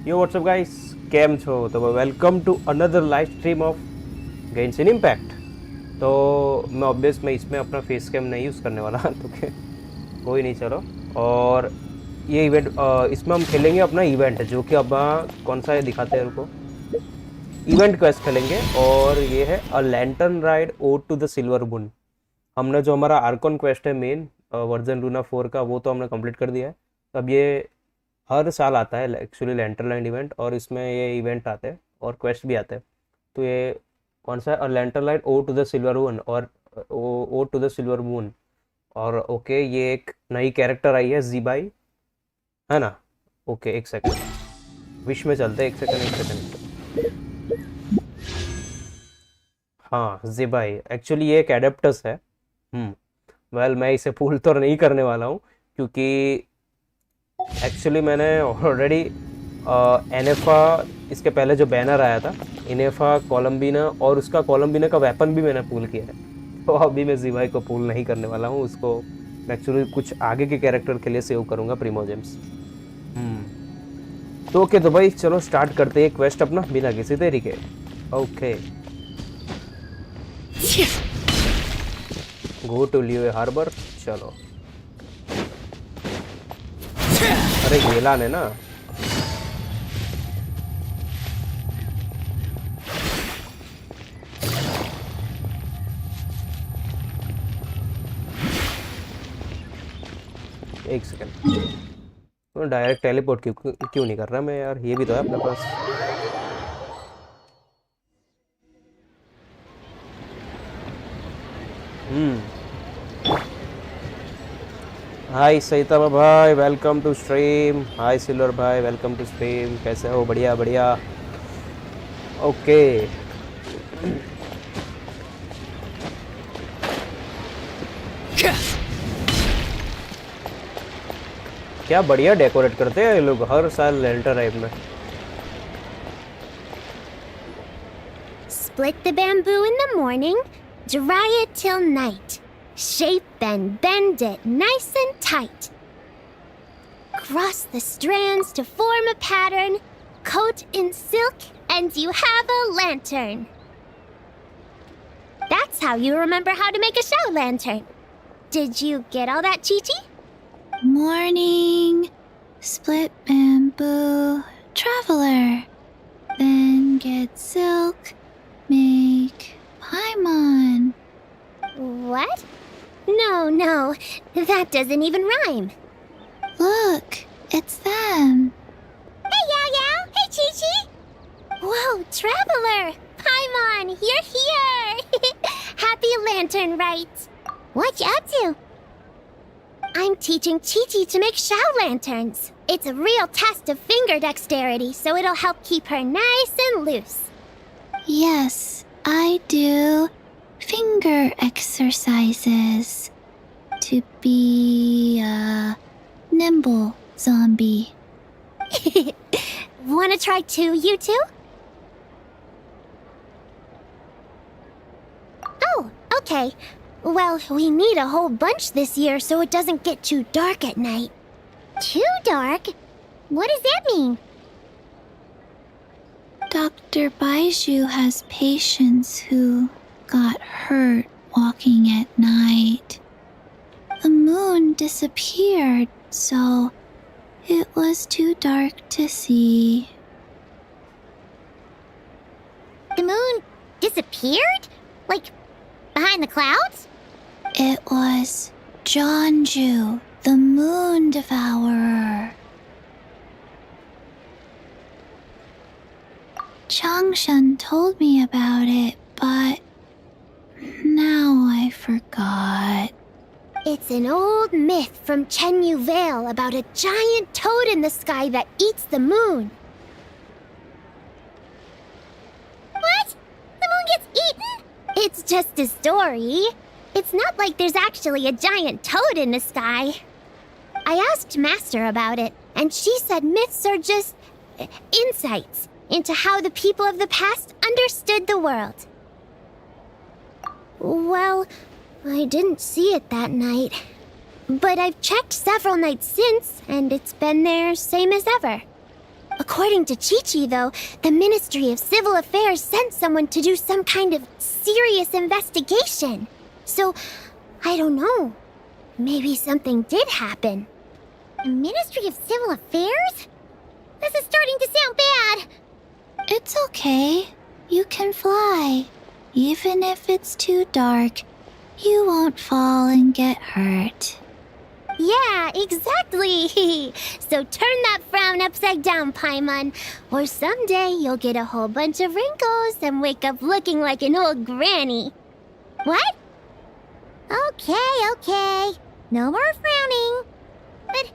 यो WhatsApp guys, केम छो? तो welcome to another live stream of Genshin Impact. तो मैं इसमें अपना फेस कैम नहीं यूज़ करने वाला तो कोई नहीं, चलो। और ये इवेंट, इसमें हम खेलेंगे अपना इवेंट, जो कि अब कौन सा है दिखाते हैं, रुको। इवेंट क्वेस्ट खेलेंगे और ये है a lantern rite ode to the silver moon. हमने जो हमारा आर्कॉन क्वेस्ट है मेन वर्जन लूना 4 का, वो तो हमने कंप्लीट कर दिया है। तब ये हर साल आता है एक्चुअली लैंटर्न लाइट इवेंट, और इसमें ये इवेंट आते हैं और क्वेस्ट भी आते हैं। तो ये कौन सा है, lantern light ode to the silver moon, और ode to the silver moon. और ओके, ये एक नई कैरेक्टर आई है zibai, है ना। ओके, एक सेकंड, विश में चलते हैं। एक सेकंड। हाँ, zibai एक्चुअली ये एक एडेप्टस है। मैं इसे पुल तो नहीं करने वाला हूँ, क्योंकि एक्चुअली मैंने ऑलरेडी एनेफा, इसके पहले जो बैनर आया था इनेफा कोलम्बिना, और उसका कोलम्बिना का वेपन भी मैंने पुल किया है। तो अभी मैं zibai को पुल नहीं करने वाला हूँ, उसको मैं एक्चुअली कुछ आगे के कैरेक्टर के लिए सेव करूँगा, प्रीमोजेम्स। तो ओके, तो भाई चलो स्टार्ट करते हैं क्वेस्ट अपना बिना किसी देरी के। Okay, go to Liyue Harbor. चलो, अरे गेला ने ना। एक सेकंड, तो डायरेक्ट टेलीपोर्ट क्यों नहीं कर रहा मैं यार, ये भी तो है अपने पास। हाय सैताबा भाई, welcome to stream. Hi silver भाई, वेलकम टू स्ट्रीम। कैसे हो? बढ़िया बढ़िया। ओके, क्या बढ़िया डेकोरेट करते हैं ये लोग हर साल लैंटर्न राइड में। Split the bamboo in the morning, dry it till night. Shape and bend it nice and tight. Cross the strands to form a pattern, coat in silk, and you have a lantern. That's how you remember how to make a shower lantern. Did you get all that, Chi-Chi? Morning, split bamboo, traveler. Then get silk, make paimon. What? No, that doesn't even rhyme. Look, it's them. Hey, Yao! Hey, Chi-Chi! Whoa, Traveler! Paimon, you're here! Happy Lantern Rites! What you up to? I'm teaching Chi-Chi to make shower lanterns. It's a real test of finger dexterity, so it'll help keep her nice and loose. Yes, I do finger exercises to be a nimble zombie. Wanna try too, you two? Oh, okay. Well, we need a whole bunch this year so it doesn't get too dark at night. Too dark? What does that mean? Dr. Baiju has patients who got hurt walking at night. The moon disappeared, so it was too dark to see. The moon disappeared? Like, behind the clouds? It was Jonju, the moon devourer. Changshan told me about it, but now I forgot. It's an old myth from Chenyu Vale about a giant toad in the sky that eats the moon. What? The moon gets eaten? It's just a story. It's not like there's actually a giant toad in the sky. I asked Master about it, and she said myths are just insights into how the people of the past understood the world. Well, I didn't see it that night. But I've checked several nights since, and it's been there same as ever. According to Chi-Chi, though, the Ministry of Civil Affairs sent someone to do some kind of serious investigation. So, I don't know. Maybe something did happen. The Ministry of Civil Affairs? This is starting to sound bad. It's okay. You can fly. Even if it's too dark, you won't fall and get hurt. Yeah, exactly. So turn that frown upside down, Paimon, or someday you'll get a whole bunch of wrinkles and wake up looking like an old granny. What? Okay. No more frowning. But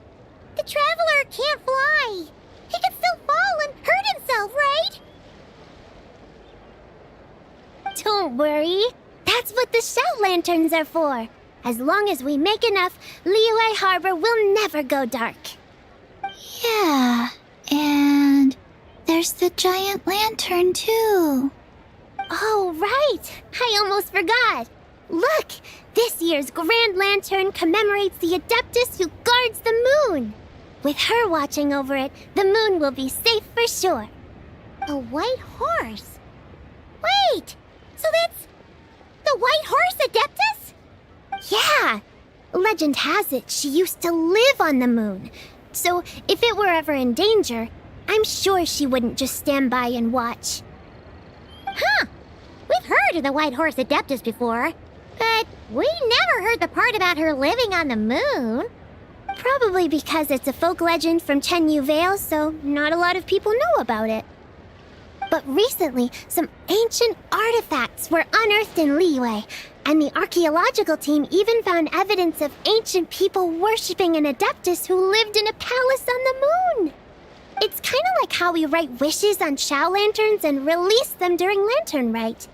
the Traveler can't fly. He could still fall and hurt himself, right? Don't worry. That's what the shout lanterns are for. As long as we make enough, Liyue Harbor will never go dark. Yeah, and there's the giant lantern too. Oh, right! I almost forgot. Look! This year's Grand Lantern commemorates the Adeptus who guards the moon. With her watching over it, the moon will be safe for sure. A white horse? Wait! So that's the White Horse Adeptus? Yeah! Legend has it she used to live on the moon. So if it were ever in danger, I'm sure she wouldn't just stand by and watch. Huh! We've heard of the White Horse Adeptus before, but we never heard the part about her living on the moon. Probably because it's a folk legend from Chenyu Vale, so not a lot of people know about it. But recently, some ancient artifacts were unearthed in Liyue, and the archaeological team even found evidence of ancient people worshipping an Adeptus who lived in a palace on the moon. It's kind of like how we write wishes on Shao lanterns and release them during Lantern Rite.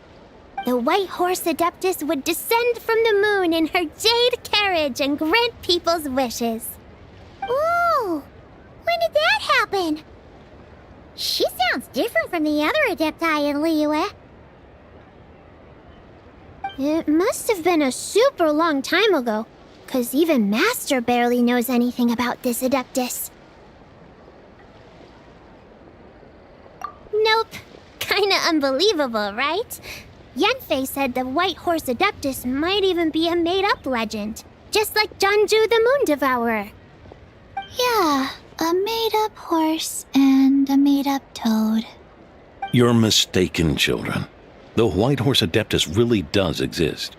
The White Horse Adeptus would descend from the moon in her jade carriage and grant people's wishes. Ooh! When did that happen? She sounds different from the other Adepti in Liyue. It must have been a super long time ago, 'cause even Master barely knows anything about this Adeptus. Nope. Kinda unbelievable, right? Yanfei said the White Horse Adeptus might even be a made-up legend, just like Janju the Moon Devourer. Yeah, a made-up horse and a made-up toad. You're mistaken, children. The White Horse Adeptus really does exist.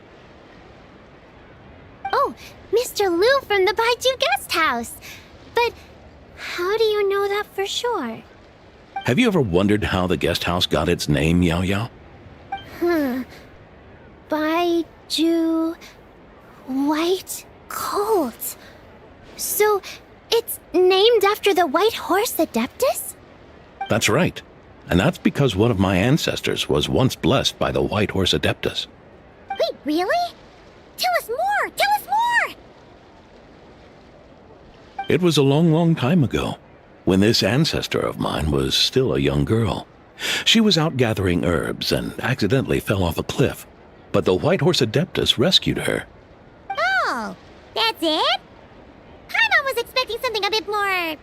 Oh, Mr. Liu from the Baiju Guest House. But how do you know that for sure? Have you ever wondered how the guest house got its name, Yao Yao? Baiju White Colt. So it's named after the White Horse Adeptus? That's right. And that's because one of my ancestors was once blessed by the White Horse Adeptus. Wait, really? Tell us more! Tell us more! It was a long, long time ago, when this ancestor of mine was still a young girl. She was out gathering herbs and accidentally fell off a cliff, but the White Horse Adeptus rescued her. Oh, that's it? Paimon was expecting something a bit more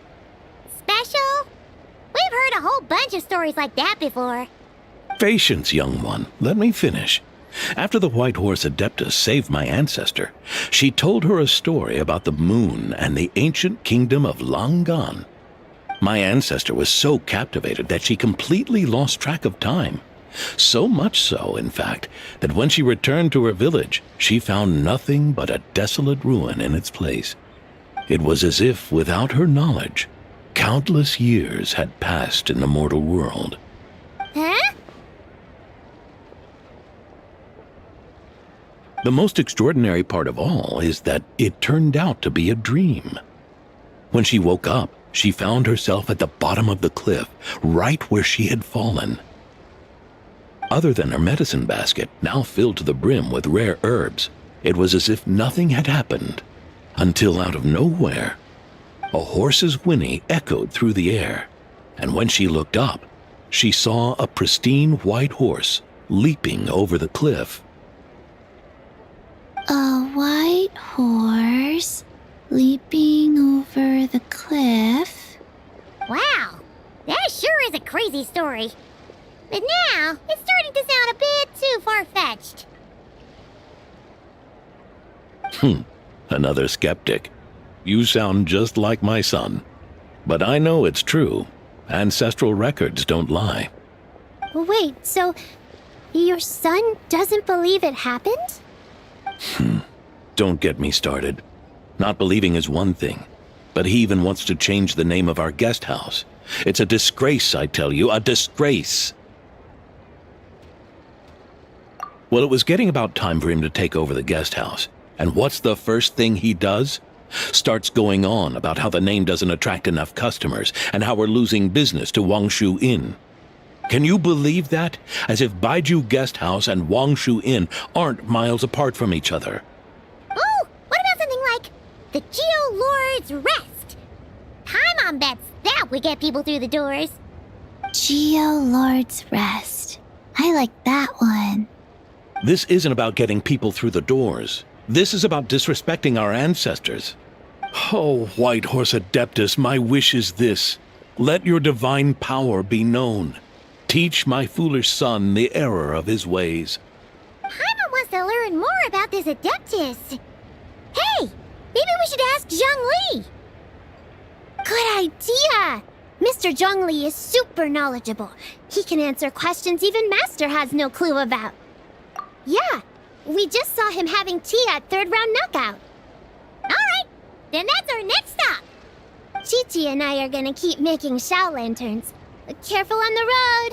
special. We've heard a whole bunch of stories like that before. Patience, young one. Let me finish. After the White Horse Adeptus saved my ancestor, she told her a story about the moon and the ancient kingdom of Langan. My ancestor was so captivated that she completely lost track of time. So much so, in fact, that when she returned to her village, she found nothing but a desolate ruin in its place. It was as if, without her knowledge, countless years had passed in the mortal world. Huh? The most extraordinary part of all is that it turned out to be a dream. When she woke up, she found herself at the bottom of the cliff, right where she had fallen. Other than her medicine basket, now filled to the brim with rare herbs, it was as if nothing had happened, until out of nowhere, a horse's whinny echoed through the air, and when she looked up, she saw a pristine white horse leaping over the cliff. A white horse leaping over the cliff. Wow, that is a crazy story. But now, it's starting to sound a bit too far-fetched. Another skeptic. You sound just like my son. But I know it's true. Ancestral records don't lie. Wait, so your son doesn't believe it happened? Don't get me started. Not believing is one thing, but he even wants to change the name of our guest house. It's a disgrace, I tell you, a disgrace. Well, it was getting about time for him to take over the guest house. And what's the first thing he does? Starts going on about how the name doesn't attract enough customers and how we're losing business to Wangshu Inn. Can you believe that? As if Baiju Guest House and Wangshu Inn aren't miles apart from each other. Oh, what about something like the Geo Lord's Rest? Paimon bets that would get people through the doors. Geo Lord's Rest. I like that one. This isn't about getting people through the doors. This is about disrespecting our ancestors. Oh, White Horse Adeptus, my wish is this. Let your divine power be known. Teach my foolish son the error of his ways. Paimon wants to learn more about this Adeptus. Hey, maybe we should ask Zhang Li. Good idea. Mr. Zhang Li is super knowledgeable. He can answer questions even Master has no clue about. Yeah, we just saw him having tea at third round knockout. Alright, then that's our next stop. Chi-Chi and I are gonna keep making Shao lanterns. Careful on the road.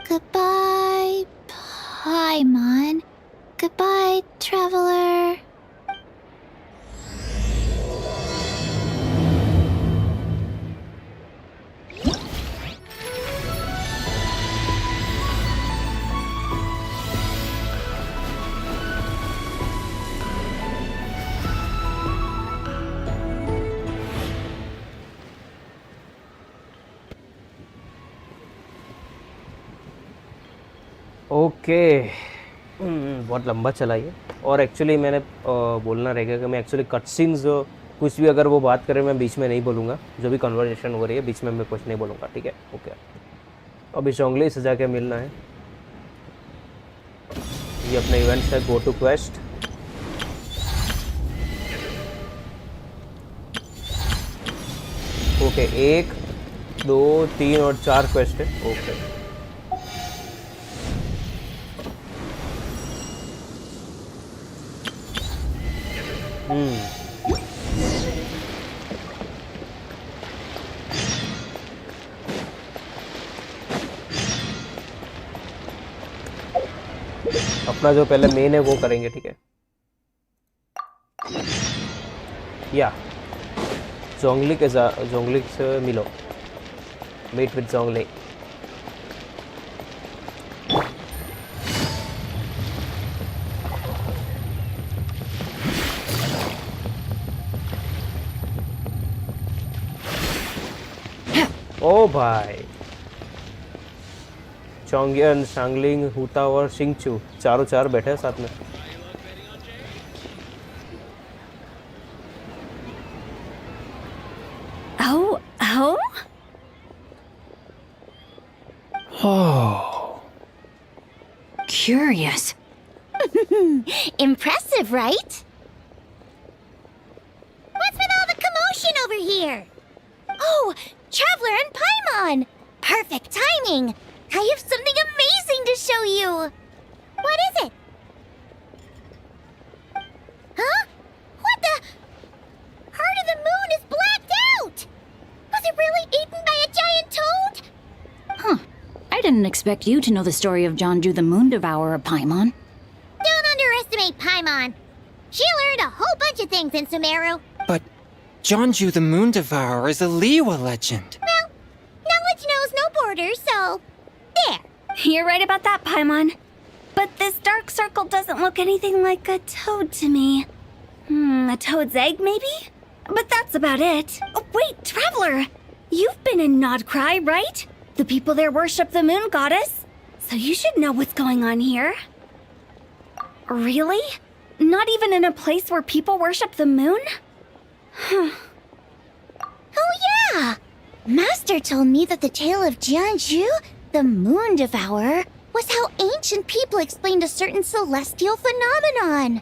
Goodbye, Paimon. Goodbye, traveler. Okay बहुत लंबा चला ये। और actually मैंने बोलना रहेगा कि मैं एक्चुअली कट सीन्स कुछ भी अगर वो बात करें मैं बीच में नहीं बोलूँगा। जो भी कन्वर्सेशन हो रही है बीच में मैं कुछ नहीं बोलूँगा, ठीक है? ओके, अभी जोंगली से जाके मिलना है। ये अपना इवेंट है गो टू क्वेस्ट। ओके, 1 2 3 और 4 क्वेस्ट है। ओके, अपना जो पहले मेन है वो करेंगे, ठीक है? या जोंगली से मिलो, मीट विद जोंगली। ओ भाई, चोंगियन, शांगलिंग, हुता और शिंगचू चारों चार बैठे हैं साथ में। Oh. Curious. Impressive, right? What's with all the commotion over here? Oh, Traveler and Paimon! Perfect timing! I have something amazing to show you! What is it? Huh? What the? Heart of the Moon is blacked out! Was it really eaten by a giant toad? Huh. I didn't expect you to know the story of Jonju the Moon Devourer, Paimon. Don't underestimate Paimon. She learned a whole bunch of things in Sumeru. But Jonju the Moon Devourer is a Liyue legend. Well, knowledge knows no borders, so there. You're right about that, Paimon. But this dark circle doesn't look anything like a toad to me. A toad's egg, maybe? But that's about it. Oh, wait, Traveler! You've been in Nodcry, right? The people there worship the moon goddess. So you should know what's going on here. Really? Not even in a place where people worship the moon? Oh yeah! Master told me that the tale of Jianzhu, the Moon Devourer, was how ancient people explained a certain celestial phenomenon.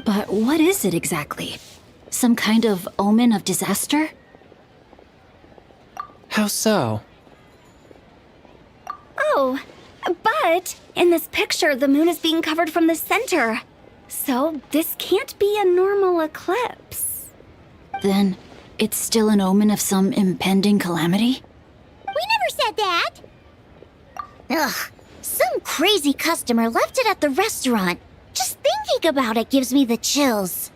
But what is it exactly? Some kind of omen of disaster? How so? Oh, but in this picture, the moon is being covered from the center. So this can't be a normal eclipse. Then it's still an omen of some impending calamity? We never said that. Ugh, some crazy customer left it at the restaurant. Just thinking about it gives me the chills.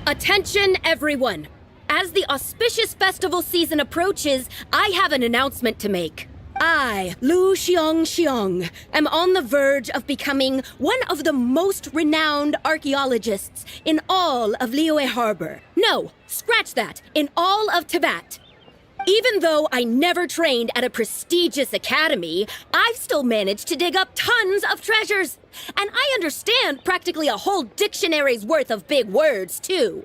Attention, everyone! As the auspicious festival season approaches, I have an announcement to make. I, Lu Xiong, am on the verge of becoming one of the most renowned archaeologists in all of Liyue Harbor. No, scratch that, in all of Tibet. Even though I never trained at a prestigious academy, I've still managed to dig up tons of treasures. And I understand practically a whole dictionary's worth of big words, too.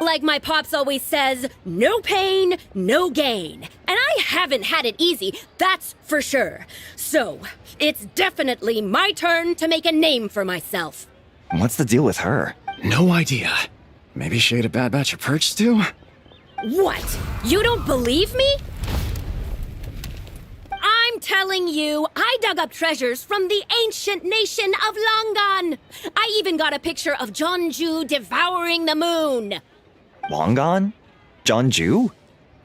Like my pops always says, no pain, no gain. And I haven't had it easy, that's for sure. So, it's definitely my turn to make a name for myself. What's the deal with her? No idea. Maybe she ate a bad batch of perch stew? What? You don't believe me? I'm telling you, I dug up treasures from the ancient nation of Longan. I even got a picture of Jeonju devouring the moon. Long gone? Jeonju?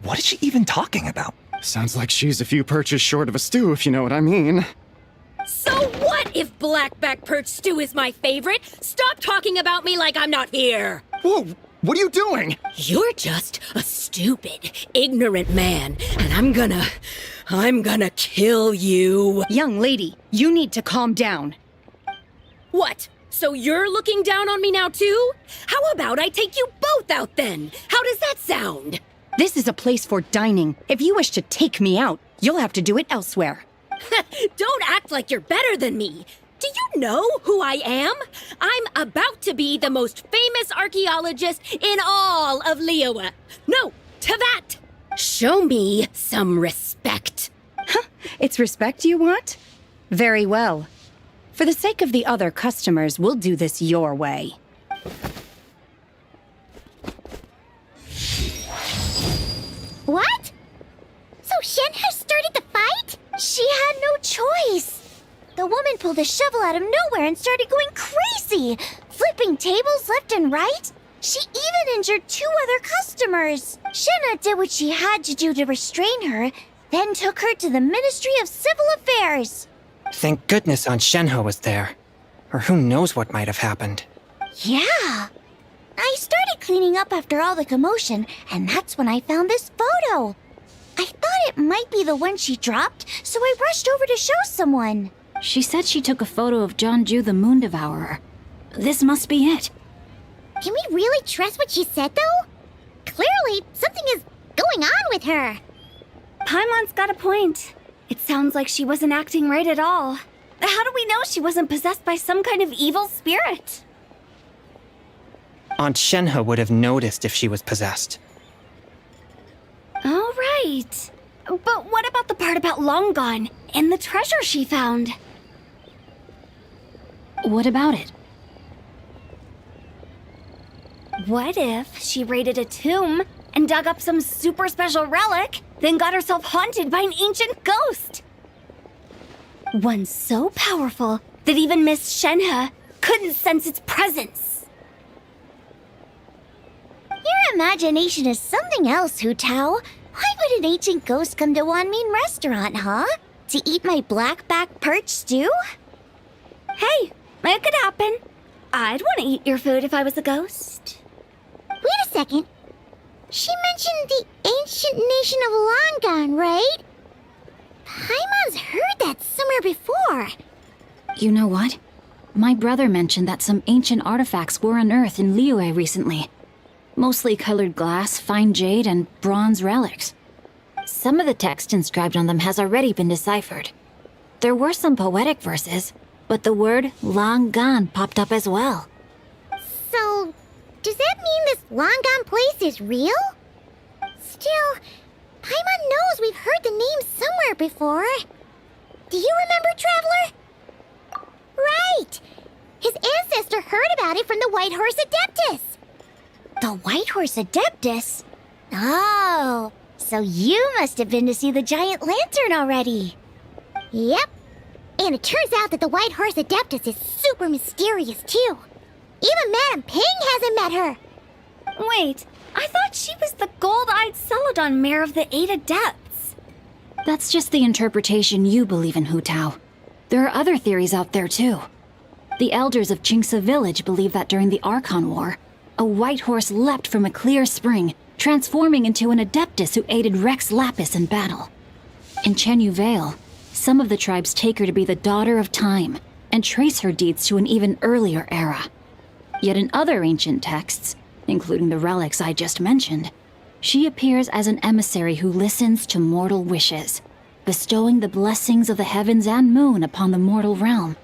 What is she even talking about? Sounds like she's a few perches short of a stew, if you know what I mean. So what if blackback perch stew is my favorite? Stop talking about me like I'm not here. Whoa! What are you doing? You're just a stupid, ignorant man, and I'm gonna kill you. Young lady, you need to calm down. What? So you're looking down on me now too? How about I take you both out then? How does that sound? This is a place for dining. If you wish to take me out, you'll have to do it elsewhere. Don't act like you're better than me. Do you know who I am? I'm about to be the most famous archaeologist in all of Liyue. No, Tibet. Show me some respect. It's respect you want? Very well. For the sake of the other customers, we'll do this your way. What? So Shen has started the fight? She had no choice. The woman pulled a shovel out of nowhere and started going crazy, flipping tables left and right. She even injured 2 other customers. Shenna did what she had to do to restrain her, then took her to the Ministry of Civil Affairs. Thank goodness Aunt Shenhe was there. Or who knows what might have happened. Yeah. I started cleaning up after all the commotion, and that's when I found this photo. I thought it might be the one she dropped, so I rushed over to show someone. She said she took a photo of Jeonju the Moon Devourer. This must be it. Can we really trust what she said, though? Clearly, something is going on with her. Paimon's got a point. It sounds like she wasn't acting right at all. How do we know she wasn't possessed by some kind of evil spirit? Aunt Shenhe would have noticed if she was possessed. All right. But what about the part about Long Gone and the treasure she found? What about it? What if she raided a tomb and dug up some super special relic, then got herself haunted by an ancient ghost? One so powerful that even Miss Shenhe couldn't sense its presence. Your imagination is something else, Hu Tao. Why would an ancient ghost come to Wanmin restaurant, huh? To eat my blackback perch stew? Hey, it could happen. I'd want to eat your food if I was a ghost. Wait a second. She mentioned the ancient nation of Longan, right? Paimon's heard that somewhere before. You know what? My brother mentioned that some ancient artifacts were unearthed in Liyue recently. Mostly colored glass, fine jade, and bronze relics. Some of the text inscribed on them has already been deciphered. There were some poetic verses, but the word Long Gone popped up as well. So, Does that mean this long-gone place is real? Still, Paimon knows we've heard the name somewhere before. Do you remember, Traveler? Right! His ancestor heard about it from the White Horse Adeptus. The White Horse Adeptus? Oh, so you must have been to see the giant lantern already. Yep. And it turns out that the White Horse Adeptus is super mysterious, too. Even Madame Ping hasn't met her. Wait, I thought she was the gold-eyed Celadon mare of the 8 Adepts. That's just the interpretation you believe in, Hu Tao. There are other theories out there, too. The elders of Qingce Village believe that during the Archon War, a white horse leapt from a clear spring, transforming into an Adeptus who aided Rex Lapis in battle. In Chenyu Vale, some of the tribes take her to be the daughter of time and trace her deeds to an even earlier era. Yet in other ancient texts, including the relics I just mentioned, she appears as an emissary who listens to mortal wishes, bestowing the blessings of the heavens and moon upon the mortal realm,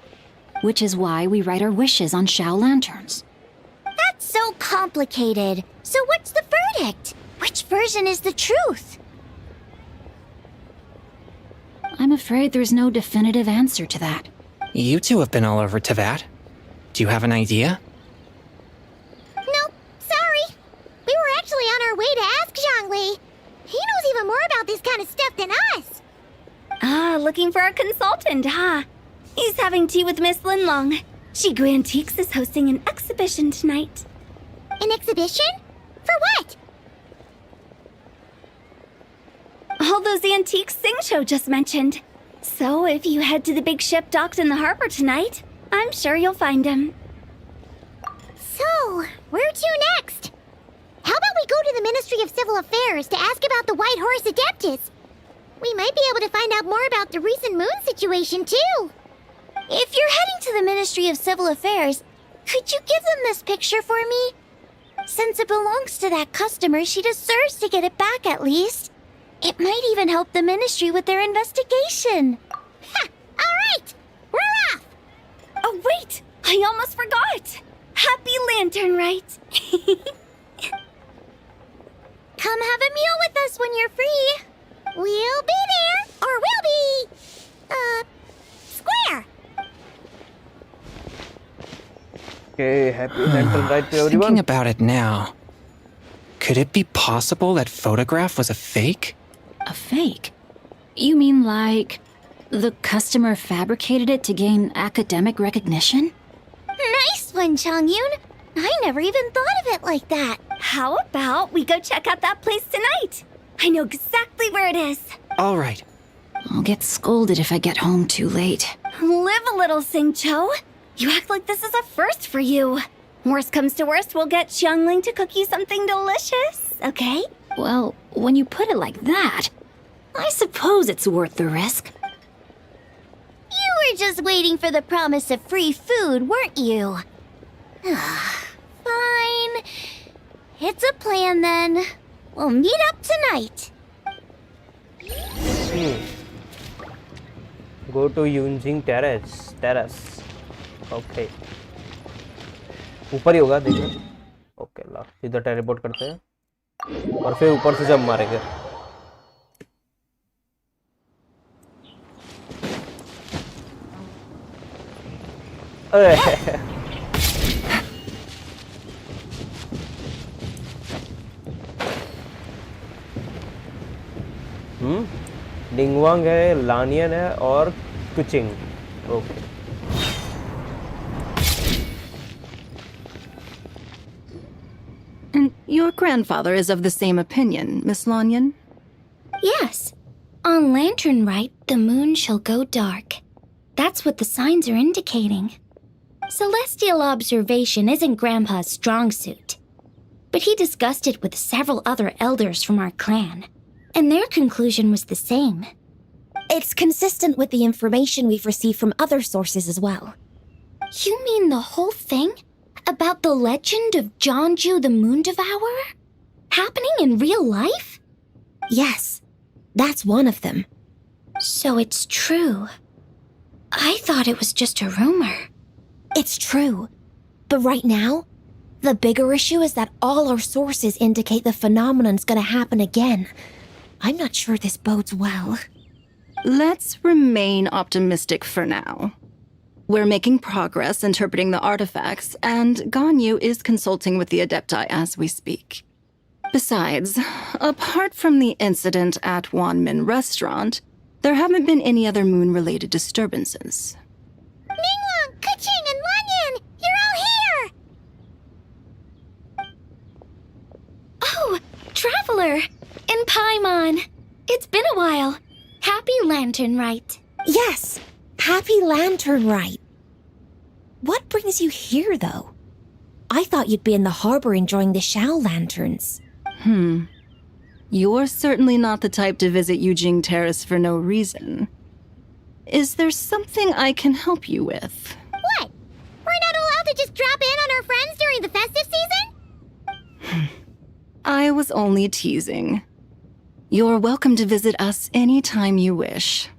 which is why we write our wishes on Shao lanterns. That's so complicated. So what's the verdict? Which version is the truth? I'm afraid there's no definitive answer to that. You two have been all over Tevat. Do you have an idea? Nope, sorry. We were actually on our way to ask Zhongli. He knows even more about this kind of stuff than us. Ah, looking for a consultant, huh? He's having tea with Miss Linlong. Shigu Antiques is hosting an exhibition tonight. An exhibition? For what? All those antiques Sing just mentioned. So if you head to the big ship docked in the harbor tonight, I'm sure you'll find him. So, where to next? How about we go to the Ministry of Civil Affairs to ask about the White Horse Adeptus? We might be able to find out more about the recent moon situation, too. If you're heading to the Ministry of Civil Affairs, could you give them this picture for me? Since it belongs to that customer, she deserves to get it back at least. It might even help the Ministry with their investigation. Ha! All right! We're off! Oh, wait! I almost forgot! Happy Lantern Rite! Come have a meal with us when you're free. We'll be there, or we'll be... square. Okay, happy Lantern Rite to everyone. Thinking about it now, could it be possible that photograph was a fake? A fake? You mean like the customer fabricated it to gain academic recognition? Nice one, Changyun. I never even thought of it like that. How about we go check out that place tonight? I know exactly where it is. All right. I'll get scolded if I get home too late. Live a little, Sing-Cho. You act like this is a first for you. Worst comes to worst, we'll get Xiangling to cook you something delicious, okay? Well, when you put it like that, I suppose it's worth the risk. You were just waiting for the promise of free food, weren't you? Fine. It's a plan then. We'll meet up tonight. Go to Yunjing Terrace. Okay. ऊपर ही होगा देखो. Okay ला सीधा teleport करते हैं और फिर ऊपर से जंप मारेंगे. अरे डिंगवांग है, लानियन है और कुचिंग. Okay. And your grandfather is of the same opinion, Miss Lanyan? Yes. On Lantern Rite, the moon shall go dark. That's what the signs are indicating. Celestial observation isn't Grandpa's strong suit. But he discussed it with several other elders from our clan, and their conclusion was the same. It's consistent with the information we've received from other sources as well. You mean the whole thing? About the legend of Jeonju the Moon Devourer? Happening in real life? Yes, that's one of them. So it's true. I thought it was just a rumor. It's true. But right now, The bigger issue is that all our sources indicate the phenomenon's gonna happen again. I'm not sure this bodes well. Let's remain optimistic for now. We're making progress interpreting the artifacts, and Ganyu is consulting with the Adepti as we speak. Besides, apart from the incident at Wanmin Restaurant, there haven't been any other moon-related disturbances. Ningguang, Keqing, and Lanyan! You're all here! Oh, Traveler! And Paimon! It's been a while. Happy Lantern Rite. Yes, happy Lantern Rite. What brings you here, though? I thought you'd be in the harbor enjoying the Shao Lanterns. You're certainly not the type to visit Yujing Terrace for no reason. Is there something I can help you with? What? We're not allowed to just drop in on our friends during the festive season? I was only teasing. You're welcome to visit us anytime you wish.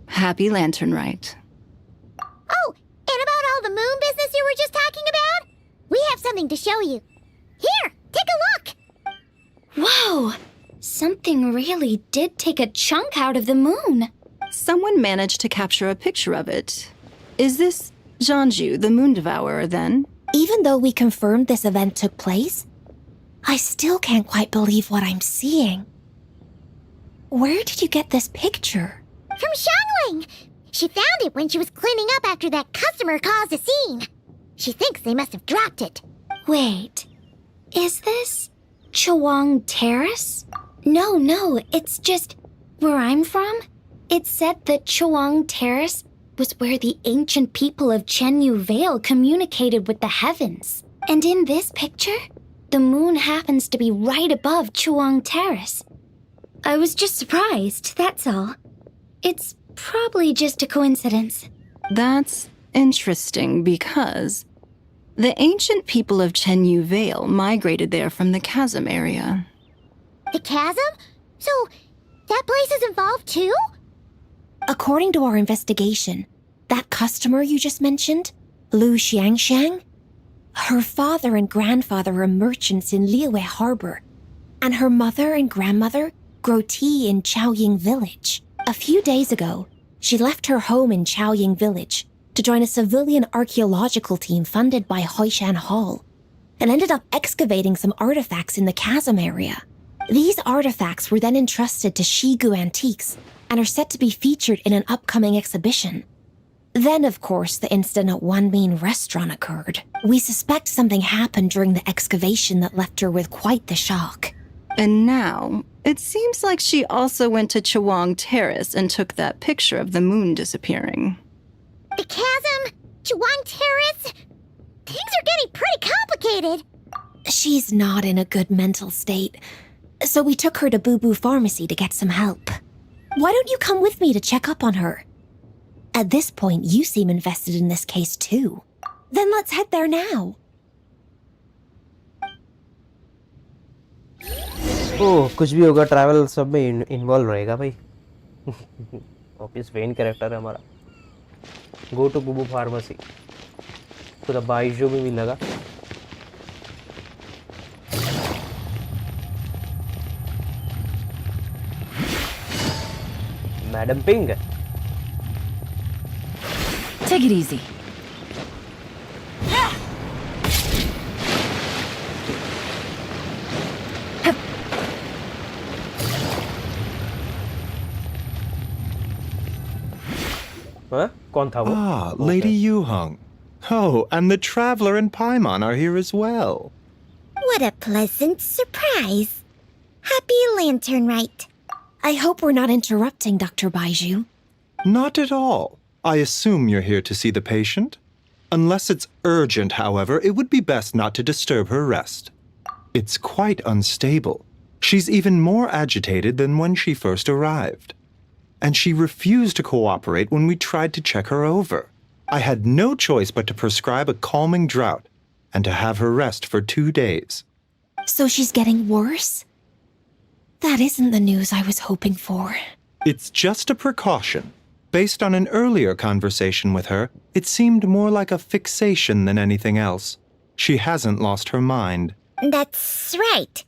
Happy Lantern Rite. Oh, and about all the moon business you were just talking about? We have something to show you. Here, take a look! Whoa! Something really did take a chunk out of the moon. Someone managed to capture a picture of it. Is this Zhanju, the Moon Devourer, then? Even though we confirmed this event took place, I still can't quite believe what I'm seeing. Where did you get this picture? From Xiangling! She found it when she was cleaning up after that customer caused a scene. She thinks they must have dropped it. Wait, is this Chawang Terrace? No, it's just where I'm from. It said that Chawang Terrace was where the ancient people of Chenyu Vale communicated with the heavens. And in this picture, the moon happens to be right above Chawang Terrace. I was just surprised, that's all. It's probably just a coincidence. That's interesting because the ancient people of Chenyu Vale migrated there from the chasm area. The chasm? So, that place is involved too? According to our investigation, that customer you just mentioned, Lu Xiangxiang, her father and grandfather are merchants in Liyue Harbor, and her mother and grandmother grow tea in Chaoying Village. A few days ago, she left her home in Chaoying Village to join a civilian archaeological team funded by Hoishan Hall, and ended up excavating some artifacts in the chasm area. These artifacts were then entrusted to Shigu Antiques and are set to be featured in an upcoming exhibition. Then, of course, the incident at Wanmin Restaurant occurred. We suspect something happened during the excavation that left her with quite the shock. And now, it seems like she also went to Chawang Terrace and took that picture of the moon disappearing. The chasm? Chawang Terrace? Things are getting pretty complicated. She's not in a good mental state, so we took her to Boo Boo Pharmacy to get some help. Why don't you come with me to check up on her? At this point, you seem invested in this case too. Then let's head there now. ओह कुछ भी होगा travel सब में involve रहेगा भाई office when character है हमारा go to बुबू pharmacy तो द बाइजो में भी लगा madam ping Take it easy. हाँ? कौन था वो? Ah, Lady Yuheng. Oh, and the Traveler and Paimon are here as well. What a pleasant surprise. Happy Lantern Rite. I hope we're not interrupting, Dr. Baiju. Not at all. I assume you're here to see the patient? Unless it's urgent, however, it would be best not to disturb her rest. It's quite unstable. She's even more agitated than when she first arrived. And she refused to cooperate when we tried to check her over. I had no choice but to prescribe a calming draught and to have her rest for 2 days. So she's getting worse? That isn't the news I was hoping for. It's just a precaution. Based on an earlier conversation with her, it seemed more like a fixation than anything else. She hasn't lost her mind. That's right.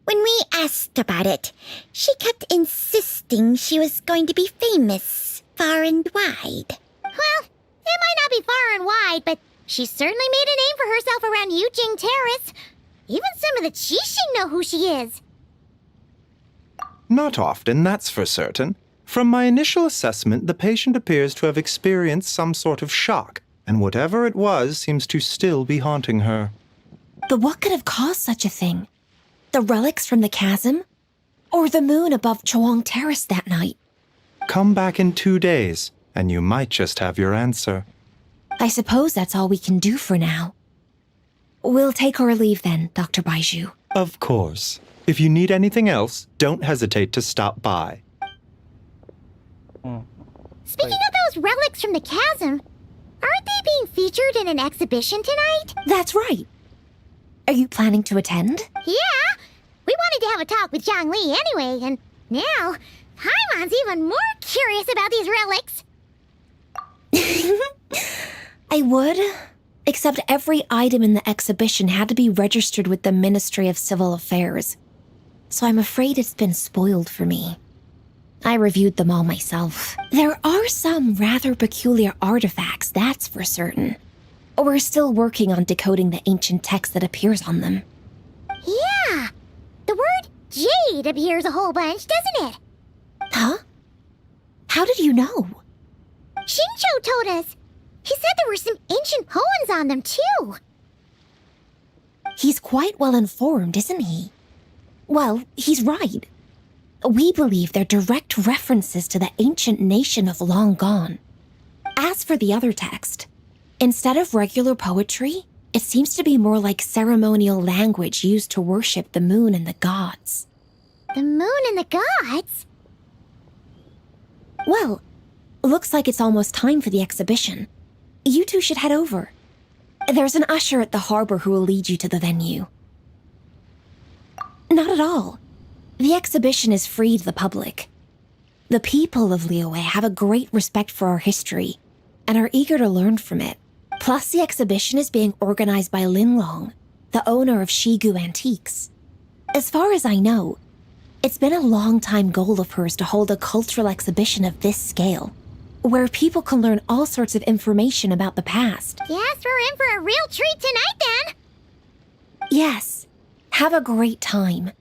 When we asked about it, she kept insisting she was going to be famous far and wide. Well, it might not be far and wide, but she certainly made a name for herself around Yujing Terrace. Even some of the Qixing know who she is. Not often, that's for certain. From my initial assessment, the patient appears to have experienced some sort of shock, and whatever it was seems to still be haunting her. But what could have caused such a thing? The relics from the chasm? Or the moon above Chuang Terrace that night? Come back in 2 days, and you might just have your answer. I suppose that's all we can do for now. We'll take our leave then, Dr. Baiju. Of course. If you need anything else, don't hesitate to stop by. Speaking of those relics from the chasm, aren't they being featured in an exhibition tonight? That's right. Are you planning to attend? Yeah! We wanted to have a talk with Zhang Li anyway, and now Paimon's even more curious about these relics. I would, except every item in the exhibition had to be registered with the Ministry of Civil Affairs. So I'm afraid it's been spoiled for me. I reviewed them all myself. There are some rather peculiar artifacts, that's for certain. We're still working on decoding the ancient text that appears on them. Yeah! The word jade appears a whole bunch, doesn't it? Huh? How did you know? Shincho told us. He said there were some ancient poems on them, too. He's quite well informed, isn't he? Well, he's right. We believe they're direct references to the ancient nation of long gone. As for the other text, instead of regular poetry, it seems to be more like ceremonial language used to worship the moon and the gods. The moon and the gods? Well, looks like it's almost time for the exhibition. You two should head over. There's an usher at the harbor who will lead you to the venue. Not at all. The exhibition is free to the public. The people of Liyue have a great respect for our history and are eager to learn from it. Plus, the exhibition is being organized by Linlong, the owner of Shigu Antiques. As far as I know, it's been a long-time goal of hers to hold a cultural exhibition of this scale, where people can learn all sorts of information about the past. Yes, we're in for a real treat tonight, then. Yes, have a great time.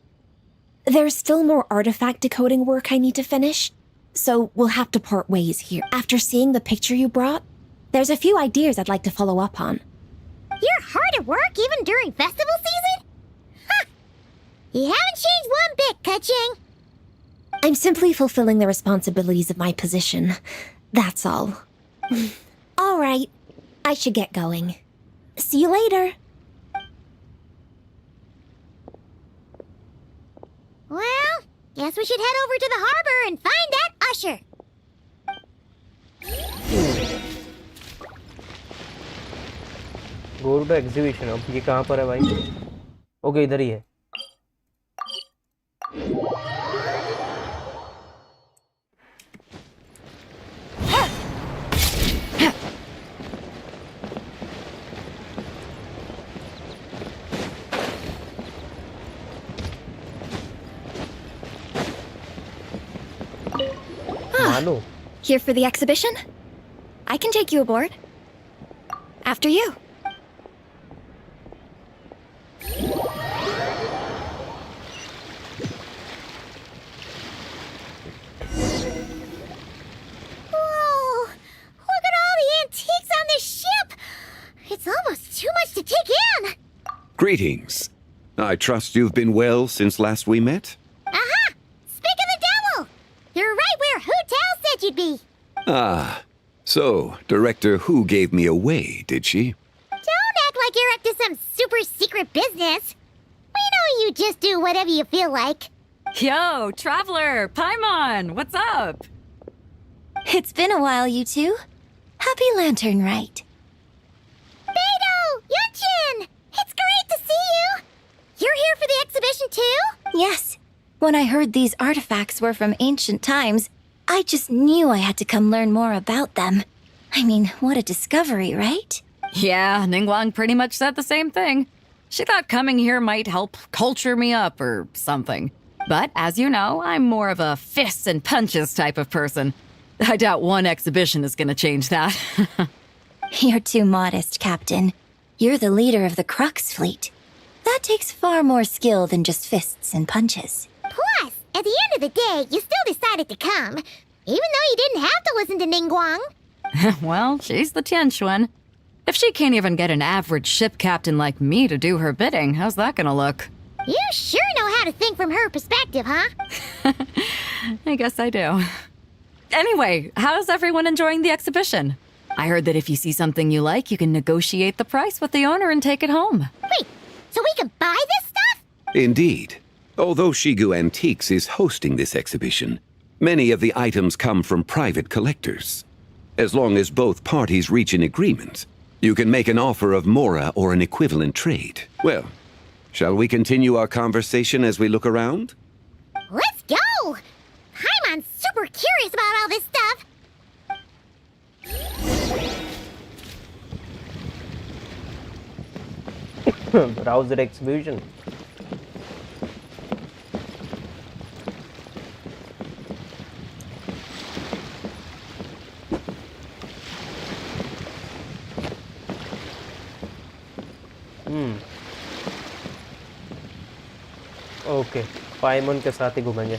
There's still more artifact decoding work I need to finish, so we'll have to part ways here. After seeing the picture you brought, there's a few ideas I'd like to follow up on. You're hard at work even during festival season? Ha! You haven't changed one bit, Keqing. I'm simply fulfilling the responsibilities of my position. That's all. All right, I should get going. See you later. Well, guess we should head over to the harbor and find that usher. Go to exhibition. अब ये कहाँ पर है भाई? Okay, इधर ही है। मानो Here for the exhibition? I can take you aboard. After you. Whoa! Look at all the antiques on this ship! It's almost too much to take in! Greetings. I trust you've been well since last we met? Aha! Speak of the devil! You're right where Hu Tao said you'd be! Ah, so Director Hu gave me away, did she? Don't act like you're up to some super secret business! We know you just do whatever you feel like. Yo, Traveler! Paimon! What's up? It's been a while, you two. Happy Lantern Rite. Beidou! Yunchin! It's great to see you! You're here for the exhibition too? Yes. When I heard these artifacts were from ancient times, I just knew I had to come learn more about them. I mean, what a discovery, right? Yeah, Ningguang pretty much said the same thing. She thought coming here might help culture me up or something. But as you know, I'm more of a fists and punches type of person. I doubt one exhibition is gonna change that. You're too modest, Captain. You're the leader of the Crux fleet. That takes far more skill than just fists and punches. Plus, at the end of the day, you still decided to come, even though you didn't have to listen to Ningguang. Well, she's the Tianquan. If she can't even get an average ship captain like me to do her bidding, how's that gonna look? You sure know how to think from her perspective, huh? I guess I do. Anyway, how's everyone enjoying the exhibition? I heard that if you see something you like, you can negotiate the price with the owner and take it home. Wait, so we can buy this stuff? Indeed. Although Shigu Antiques is hosting this exhibition, many of the items come from private collectors. As long as both parties reach an agreement, you can make an offer of mora or an equivalent trade. Well, shall we continue our conversation as we look around? Let's go! Paimon's super curious about all this stuff. Browser exhibition. Okay Paimon के साथ ही घूमेंगे.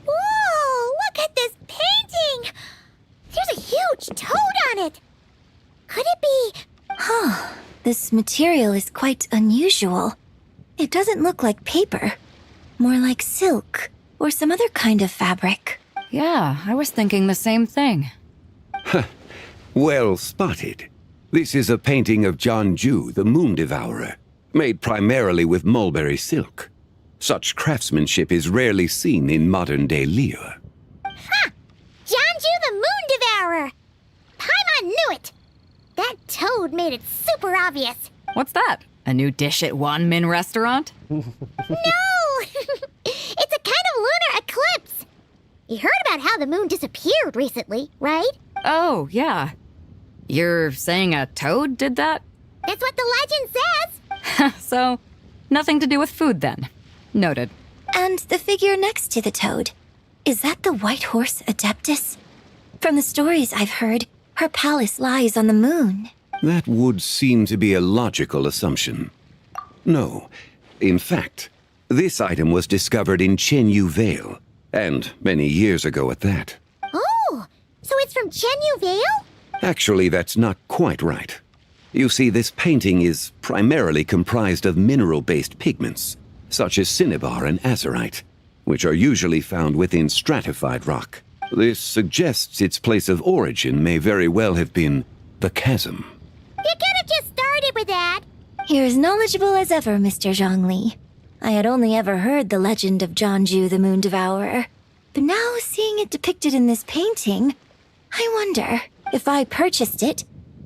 Whoa, look at this painting! There's a huge toad on it. Could it be... Huh. This material is quite unusual. It doesn't look like paper. More like silk or some other kind of fabric. Yeah, I was thinking the same thing. Well spotted. This is a painting of Jianju, the Moon Devourer, made primarily with mulberry silk. Such craftsmanship is rarely seen in modern-day Liyue. Ha! Jianju the Moon Devourer! Paimon knew it! That toad made it super obvious. What's that? A new dish at Wanmin restaurant? No! It's a kind of lunar eclipse. You heard about how the moon disappeared recently, right? Oh, yeah. You're saying a toad did that? That's what the legend says. So, nothing to do with food then. Noted. And the figure next to the toad. Is that the white horse Adeptus? From the stories I've heard, her palace lies on the moon. That would seem to be a logical assumption. No. In fact, this item was discovered in Chenyu Vale, and many years ago at that. Oh, so it's from Chenyu Vale? Actually, that's not quite right. You see, this painting is primarily comprised of mineral-based pigments, such as cinnabar and azurite, which are usually found within stratified rock. This suggests its place of origin may very well have been the chasm. You could have just started with that. You're as knowledgeable as ever, Mr. Zhongli. I had only ever heard the legend of Jianju the Moon Devourer, but now seeing it depicted in this painting, I wonder, if I purchased it,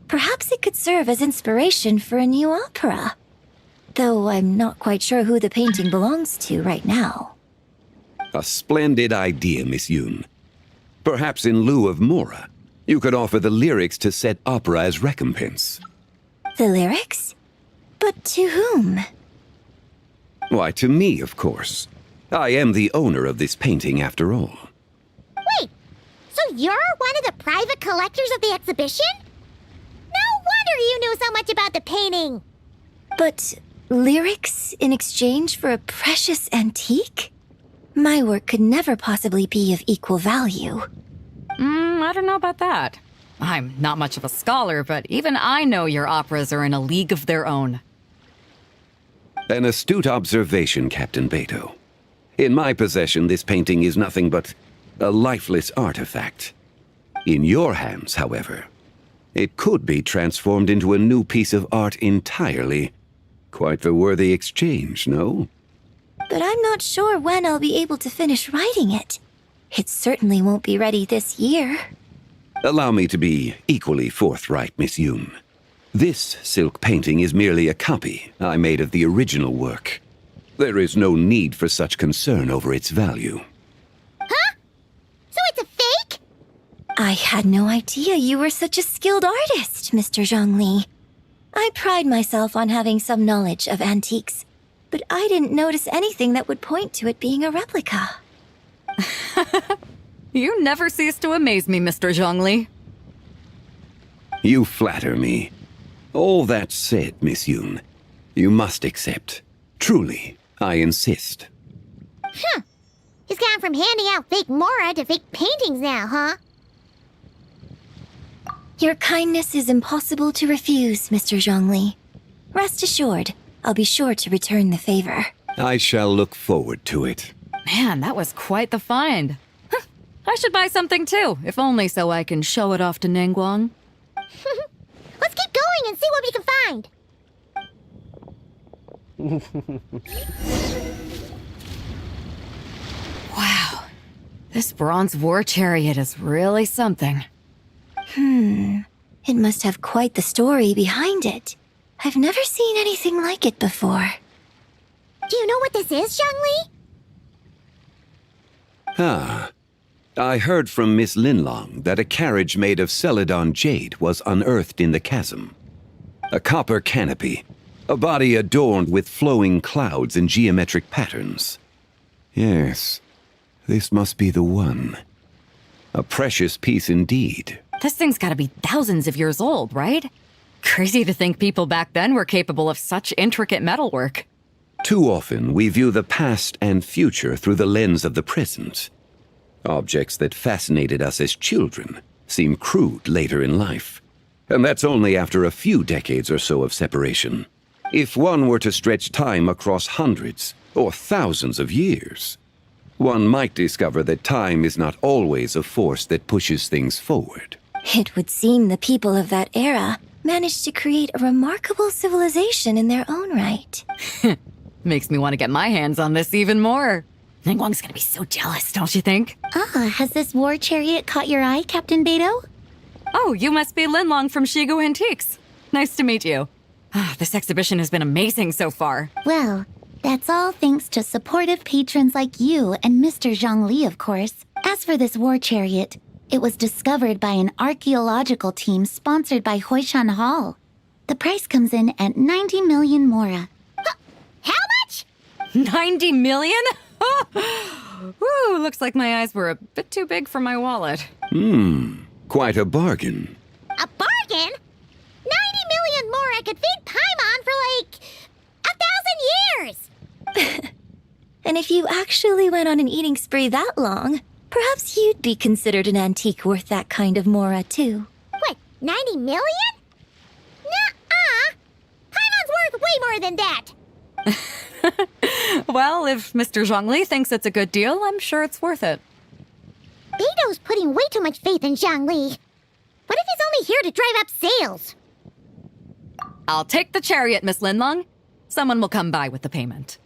perhaps it could serve as inspiration for a new opera. Though I'm not quite sure who the painting belongs to right now. A splendid idea, Miss Yoon. Perhaps in lieu of mora, you could offer the lyrics to said opera as recompense. The lyrics? But to whom? Why, to me, of course. I am the owner of this painting, after all. Wait, so you're one of the private collectors of the exhibition? No wonder you knew so much about the painting. But lyrics in exchange for a precious antique? My work could never possibly be of equal value. I don't know about that. I'm not much of a scholar, but even I know your operas are in a league of their own. An astute observation, Captain Beto. In my possession, this painting is nothing but a lifeless artifact. In your hands, however, it could be transformed into a new piece of art entirely. Quite the worthy exchange, no? But I'm not sure when I'll be able to finish writing it. It certainly won't be ready this year. Allow me to be equally forthright, Miss Yoon. This silk painting is merely a copy I made of the original work. There is no need for such concern over its value. I had no idea you were such a skilled artist, Mr. Zhongli. I pride myself on having some knowledge of antiques, but I didn't notice anything that would point to it being a replica. You never cease to amaze me, Mr. Zhongli. You flatter me. All that said, Miss Yoon, you must accept. Truly, I insist. Huh. He's gone from handing out fake Mora to fake paintings now, huh? Your kindness is impossible to refuse, Mr. Zhongli. Rest assured, I'll be sure to return the favor. I shall look forward to it. Man, that was quite the find. I should buy something too, if only so I can show it off to Ningguang. Let's keep going and see what we can find. Wow, this bronze war chariot is really something. It must have quite the story behind it. I've never seen anything like it before. Do you know what this is, Zhongli? Ah. I heard from Miss Linlong that a carriage made of Celadon jade was unearthed in the chasm. A copper canopy, a body adorned with flowing clouds and geometric patterns. Yes, this must be the one. A precious piece indeed. This thing's gotta be thousands of years old, right? Crazy to think people back then were capable of such intricate metalwork. Too often we view the past and future through the lens of the present. Objects that fascinated us as children seem crude later in life. And that's only after a few decades or so of separation. If one were to stretch time across hundreds or thousands of years, one might discover that time is not always a force that pushes things forward. It would seem the people of that era managed to create a remarkable civilization in their own right. Makes me want to get my hands on this even more. Ningguang's gonna be so jealous, don't you think? Has this war chariot caught your eye, Captain Beto? Oh, you must be Linlong from Shigu Antiques. Nice to meet you. This exhibition has been amazing so far. Well, that's all thanks to supportive patrons like you and Mr. Zhongli, of course. As for this war chariot, it was discovered by an archaeological team sponsored by Hoishan Hall. The price comes in at 90 million Mora. How much? 90 million? Woo, looks like my eyes were a bit too big for my wallet. Quite a bargain. A bargain? 90 million more I could feed Paimon for like 1,000 years! And if you actually went on an eating spree that long, perhaps you'd be considered an antique worth that kind of mora too. What, 90 million? Nuh-uh! Paimon's worth way more than that! Well, if Mr. Zhongli thinks it's a good deal, I'm sure it's worth it. Beto's putting way too much faith in Zhongli. What if he's only here to drive up sales? I'll take the chariot, Miss Linlong. Someone will come by with the payment.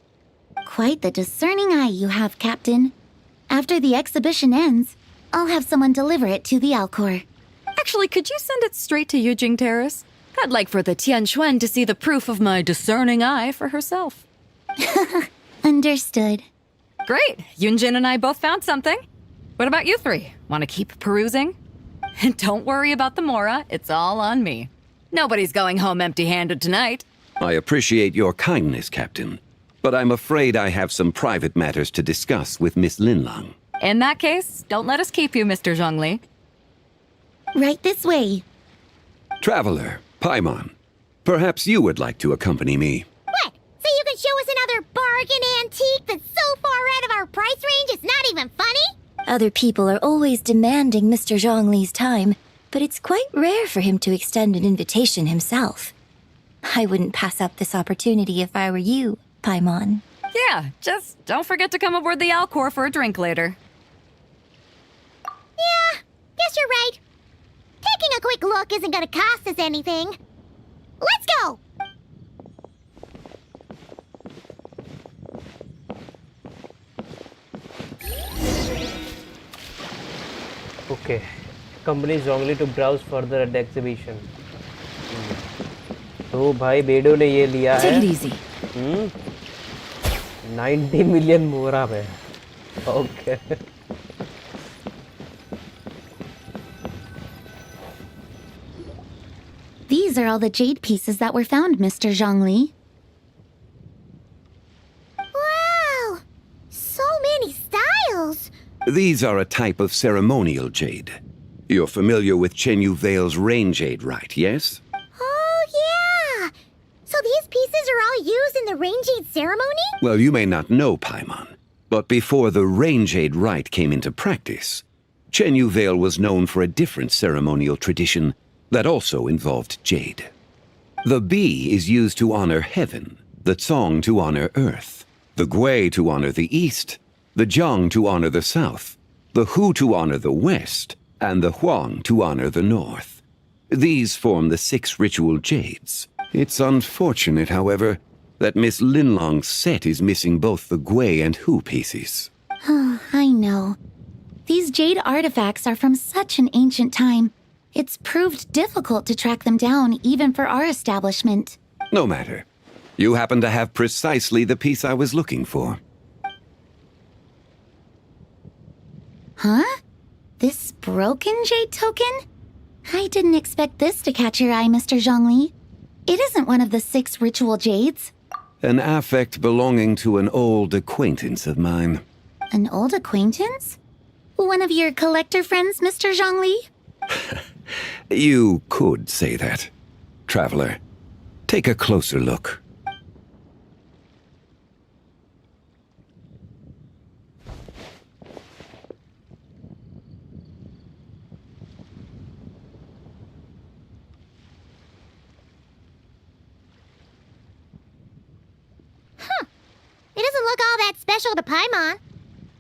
Quite the discerning eye you have, Captain. After the exhibition ends, I'll have someone deliver it to the Alcor. Actually, could you send it straight to Yujing Terrace? I'd like for the Tianquan to see the proof of my discerning eye for herself. Understood. Great! Yunjin and I both found something. What about you three? Want to keep perusing? And don't worry about the Mora, it's all on me. Nobody's going home empty-handed tonight. I appreciate your kindness, Captain, but I'm afraid I have some private matters to discuss with Miss Linlong. In that case, don't let us keep you, Mr. Zhongli. Right this way. Traveler, Paimon, perhaps you would like to accompany me. What? So you can show us another bargain antique that's so far out of our price range it's not even funny? Other people are always demanding Mr. Zhongli's time, but it's quite rare for him to extend an invitation himself. I wouldn't pass up this opportunity if I were you, Paimon. Yeah, just don't forget to come aboard the Alcor for a drink later. Yeah, guess you're right. Taking a quick look isn't gonna cost us anything. Let's go! Okay. Company Zhongli to browse further at the exhibition. तो भाई बेडो ने ये लिया है 90 million मोरा में. Okay These are all the jade pieces that were found, Mr. Zhongli. Wow! So many styles! These are a type of ceremonial jade. You're familiar with Chenyu Vale's rain jade, right, yes? Oh, yeah! So these pieces are all used in the rain jade ceremony? Well, you may not know, Paimon, but before the rain jade rite came into practice, Chenyu Vale was known for a different ceremonial tradition that also involved jade. The Bi is used to honor heaven, the Tsong to honor earth, the Gui to honor the east, the Jiang to honor the south, the Hu to honor the west, and the Huang to honor the north. These form the 6 ritual jades. It's unfortunate, however, that Miss Linlong's set is missing both the Gui and Hu pieces. Oh, I know. These jade artifacts are from such an ancient time. It's proved difficult to track them down, even for our establishment. No matter. You happen to have precisely the piece I was looking for. Huh? This broken jade token? I didn't expect this to catch your eye, Mr. Zhongli. It isn't one of the 6 ritual jades. An affect belonging to an old acquaintance of mine. An old acquaintance? One of your collector friends, Mr. Zhongli? You could say that. Traveler, take a closer look. It doesn't look all that special to Paimon.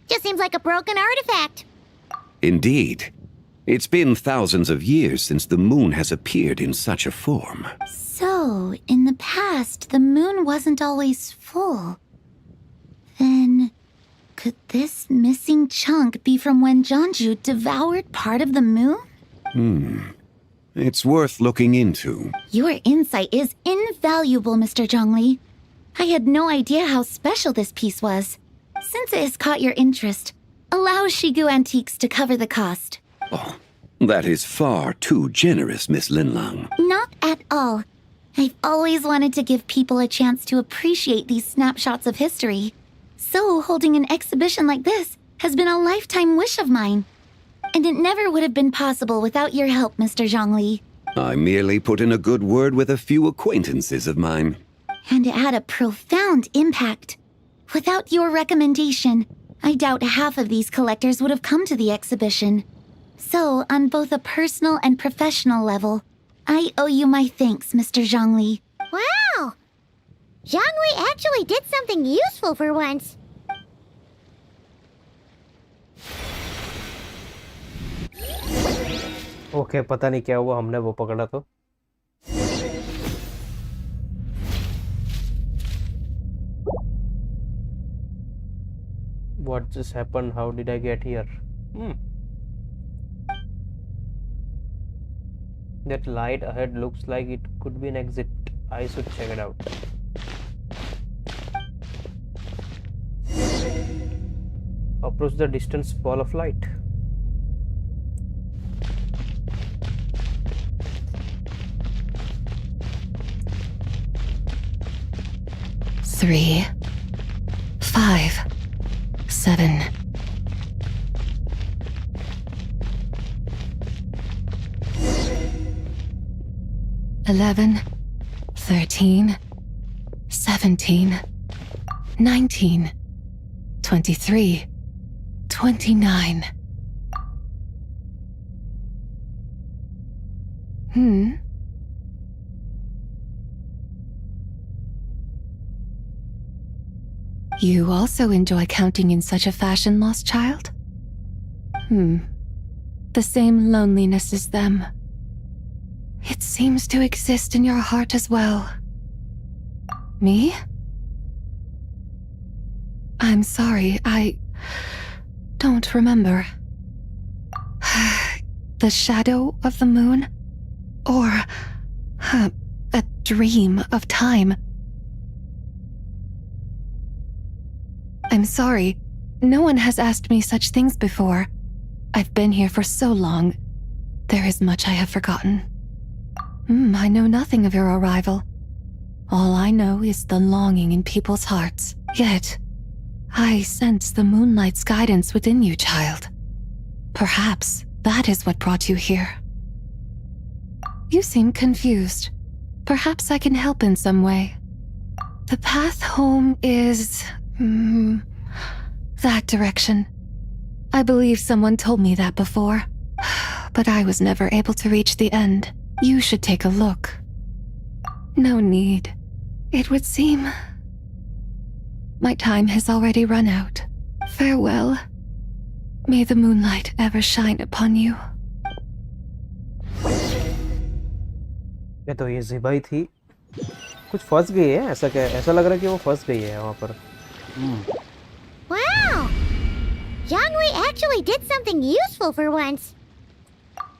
Just seems like a broken artifact. Indeed. It's been thousands of years since the moon has appeared in such a form. So, in the past, the moon wasn't always full. Then, could this missing chunk be from when Jianzhu devoured part of the moon? It's worth looking into. Your insight is invaluable, Mr. Zhongli. I had no idea how special this piece was. Since it has caught your interest, allow Shigu Antiques to cover the cost. Oh, that is far too generous, Miss Linlang. Not at all. I've always wanted to give people a chance to appreciate these snapshots of history. So holding an exhibition like this has been a lifetime wish of mine. And it never would have been possible without your help, Mr. Zhongli. I merely put in a good word with a few acquaintances of mine. And it had a profound impact. Without your recommendation, I doubt half of these collectors would have come to the exhibition. So, on both a personal and professional level, I owe you my thanks, Mr. Zhongli. Wow! Zhongli actually did something useful for once. Okay पता नहीं क्या हुआ, हमने वो पकड़ा तो। What just happened? How did I get here? That light ahead looks like it could be an exit. I should check it out. Approach the distance ball of light. Three, 5, 7. $11, 13, 17, 19, 23, 29. You also enjoy counting in such a fashion, lost child? The same loneliness as them. It seems to exist in your heart as well. Me? I'm sorry, I don't remember. The shadow of the moon? Or a dream of time? I'm sorry. No one has asked me such things before. I've been here for so long. There is much I have forgotten. I know nothing of your arrival. All I know is the longing in people's hearts. Yet, I sense the moonlight's guidance within you, child. Perhaps that is what brought you here. You seem confused. Perhaps I can help in some way. The path home is... that direction. I believe someone told me that before, but I was never able to reach the end. You should take a look. No need. It would seem... my time has already run out. Farewell. May the moonlight ever shine upon you. ये तो ये zibai थी कुछ फंस गई है ऐसा क्या ऐसा लग रहा है कि वो फंस गई है वहाँ पर Wow! Zhongli actually did something useful for once.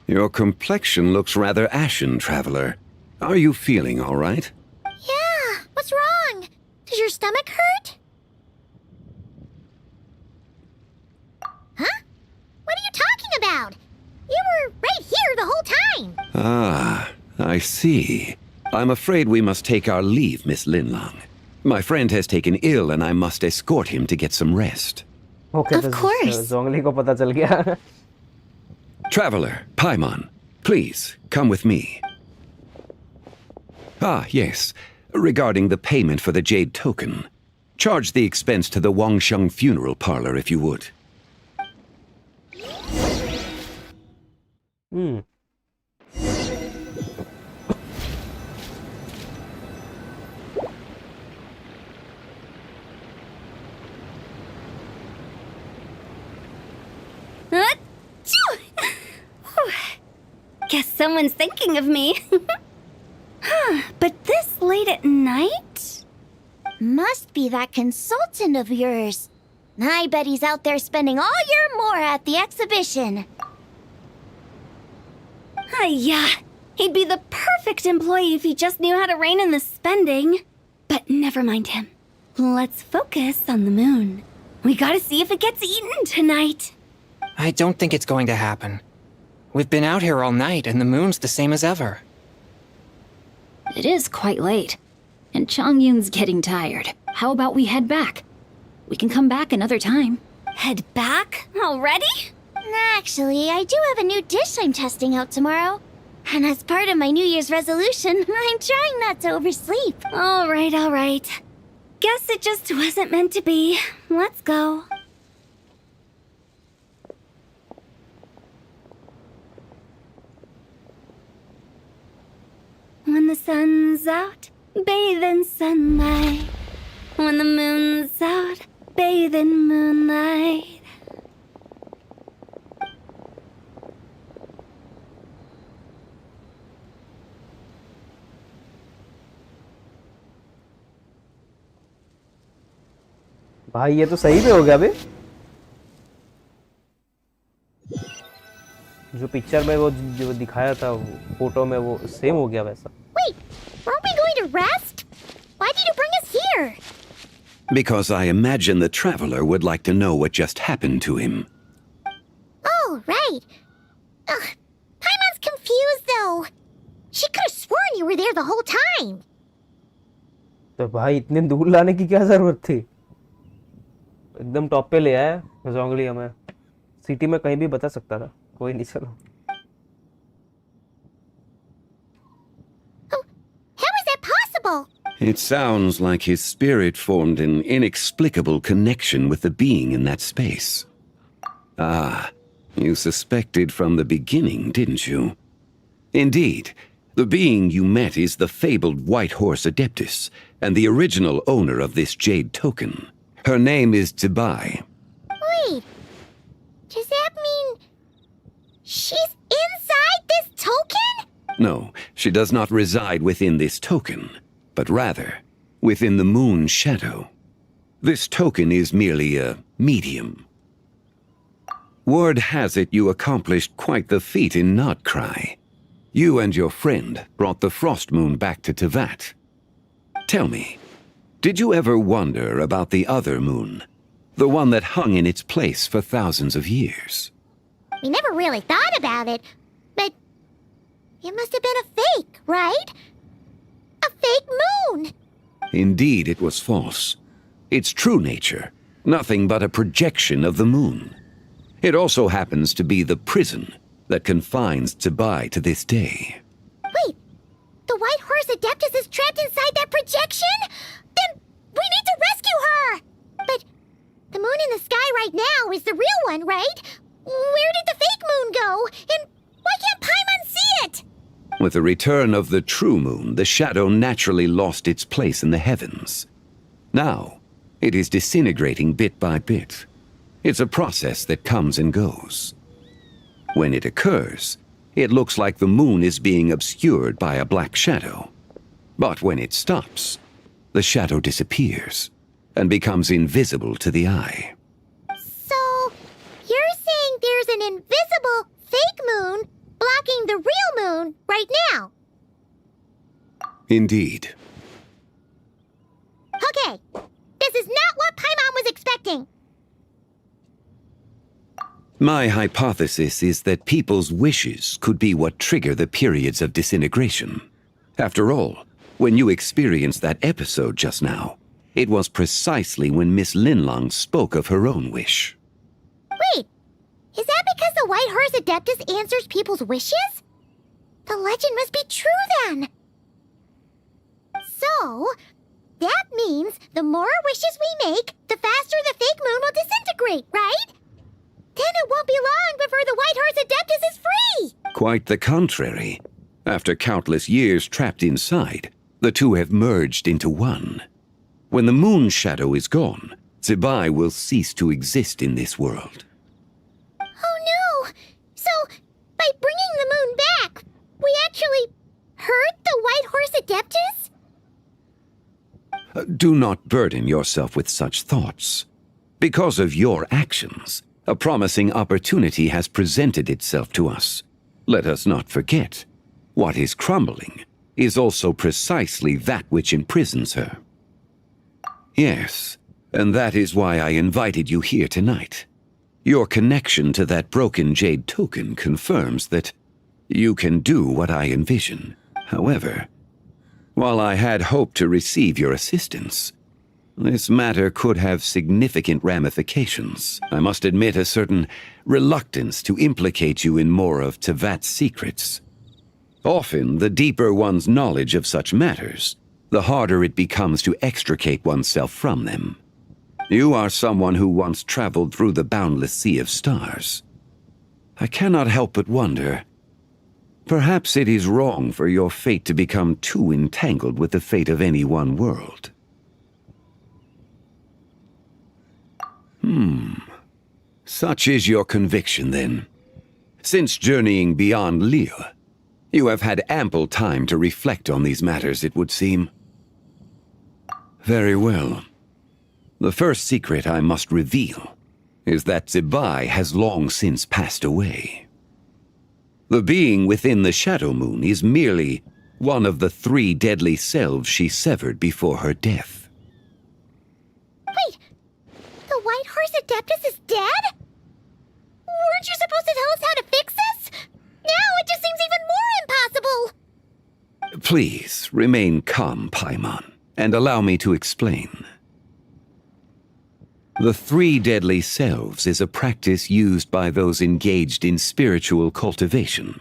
Your complexion looks rather ashen, traveler. Are you feeling all right? Yeah, what's wrong? Does your stomach hurt? Huh? What are you talking about? You were right here the whole time. Ah, I see. I'm afraid we must take our leave, Miss Linlang. My friend has taken ill and I must escort him to get some rest. Okay, of course. Zhongli को पता चल गया. Traveler, Paimon, please, come with me. Ah, yes. Regarding the payment for the jade token. Charge the expense to the Wangsheng funeral parlor if you would. Guess someone's thinking of me. But this late at night? Must be that consultant of yours. I bet he's out there spending all year more at the exhibition. Yeah, he'd be the perfect employee if he just knew how to rein in the spending. But never mind him. Let's focus on the moon. We gotta see if it gets eaten tonight. I don't think it's going to happen. We've been out here all night and the moon's the same as ever. It is quite late, and Chongyun's getting tired. How about we head back? We can come back another time. Head back? Already? Actually, I do have a new dish I'm testing out tomorrow. And as part of my New Year's resolution, I'm trying not to oversleep. All right. Guess it just wasn't meant to be. Let's go. When the sun's out, bathe in sunlight. When the moon's out, bathe in moonlight. भाई ये तो सही में हो गया बे जो picture में वो जो दिखाया था फोटो में वो सेम हो गया वैसा. Wait, aren't we going to rest? Why did you bring us here? Because I imagine the traveler would like to know what just happened to him. Oh, right. Ugh, Paimon's confused though. She could have sworn you were there the whole time. तो भाई इतने दूर लाने की क्या जरूरत थी एकदम टॉप पे ले आया ज़ोंगली हमें सिटी में कहीं भी बता सकता था कोई नहीं चलो. How is that possible? It sounds like his spirit formed an inexplicable connection with the being in that space. Ah, you suspected from the beginning, didn't you? Indeed, the being you met is the fabled White Horse Adeptus, and the original owner of this jade token. Her name is Zibai. Wait, does that mean she's inside this token? No, she does not reside within this token, but rather within the moon's shadow. This token is merely a medium. Word has it you accomplished quite the feat in Notcry. You and your friend brought the Frost Moon back to Tevat. Tell me, did you ever wonder about the other moon? The one that hung in its place for thousands of years? We never really thought about it, but It must have been a fake, right? A fake moon! Indeed, it was false. Its true nature, nothing but a projection of the moon. It also happens to be the prison that confines Zibai to this day. Wait, the White Horse Adeptus is trapped inside that projection? Then we need to rescue her! But the moon in the sky right now is the real one, right? Where did the fake moon go? And why can't Paimon see it? With the return of the true moon, the shadow naturally lost its place in the heavens. Now, it is disintegrating bit by bit. It's a process that comes and goes. When it occurs, it looks like the moon is being obscured by a black shadow. But when it stops, the shadow disappears and becomes invisible to the eye. So, you're saying there's an invisible fake moon blocking the real moon right now? Indeed. Okay, this is not what Paimon was expecting. My hypothesis is that people's wishes could be what trigger the periods of disintegration. After all, when you experienced that episode just now, it was precisely when Miss Linlong spoke of her own wish. Wait, is that because the White Horse Adeptus answers people's wishes? The legend must be true then. So, that means the more wishes we make, the faster the fake moon will disintegrate, right? Then it won't be long before the White Horse Adeptus is free! Quite the contrary. After countless years trapped inside, the two have merged into one. When the moon shadow is gone, Zibai will cease to exist in this world. Oh no! So, by bringing the moon back, we actually hurt the White Horse Adeptus? Do not burden yourself with such thoughts. Because of your actions, a promising opportunity has presented itself to us. Let us not forget, what is crumbling is also precisely that which imprisons her. Yes, and that is why I invited you here tonight. Your connection to that broken jade token confirms that you can do what I envision. However, while I had hoped to receive your assistance, this matter could have significant ramifications. I must admit a certain reluctance to implicate you in more of Tevat's secrets. Often, the deeper one's knowledge of such matters, the harder it becomes to extricate oneself from them. You are someone who once traveled through the boundless sea of stars. I cannot help but wonder, perhaps it is wrong for your fate to become too entangled with the fate of any one world. Such is your conviction, then. Since journeying beyond Liyue, you have had ample time to reflect on these matters, it would seem. Very well. The first secret I must reveal is that Zibai has long since passed away. The being within the Shadow Moon is merely one of the 3 deadly selves she severed before her death. Wait, the White Horse Adeptus is dead? Weren't you supposed to tell us how to fix this? Now it just seems even more impossible! Please, remain calm, Paimon, and allow me to explain. The 3 deadly selves is a practice used by those engaged in spiritual cultivation.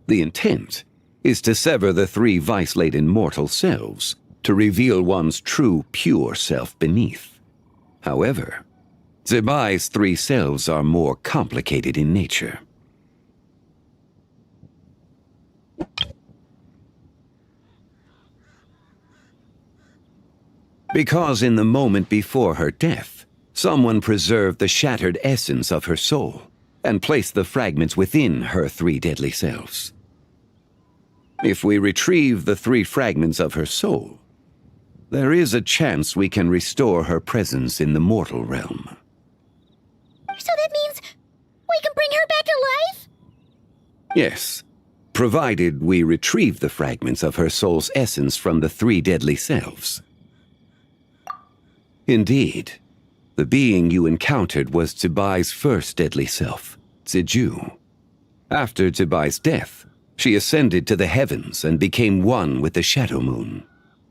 The intent is to sever the 3 vice-laden mortal selves to reveal one's true, pure self beneath. However, Zibai's 3 selves are more complicated in nature. Because in the moment before her death, someone preserved the shattered essence of her soul and placed the fragments within her 3 deadly selves. If we retrieve the 3 fragments of her soul, there is a chance we can restore her presence in the mortal realm. So that means we can bring her back to life? Yes, provided we retrieve the fragments of her soul's essence from the 3 deadly selves. Indeed, the being you encountered was Zibai's first deadly self, Ziju. After Zibai's death, She ascended to the heavens and became one with the Shadow Moon.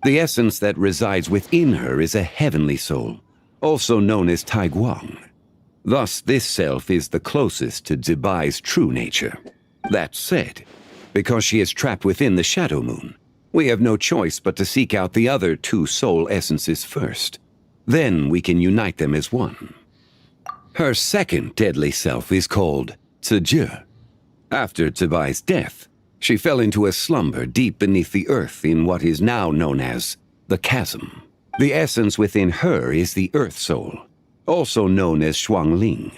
The essence that resides within her is a heavenly soul, also known as Tai Guang. Thus, this self is the closest to Zibai's true nature. That said, because she is trapped within the Shadow Moon, we have no choice but to seek out the other two soul essences first. Then we can unite them as one. Her second deadly self is called Ziji. After Zibai's death, she fell into a slumber deep beneath the earth in what is now known as the Chasm. The essence within her is the Earth Soul, also known as Shuangling.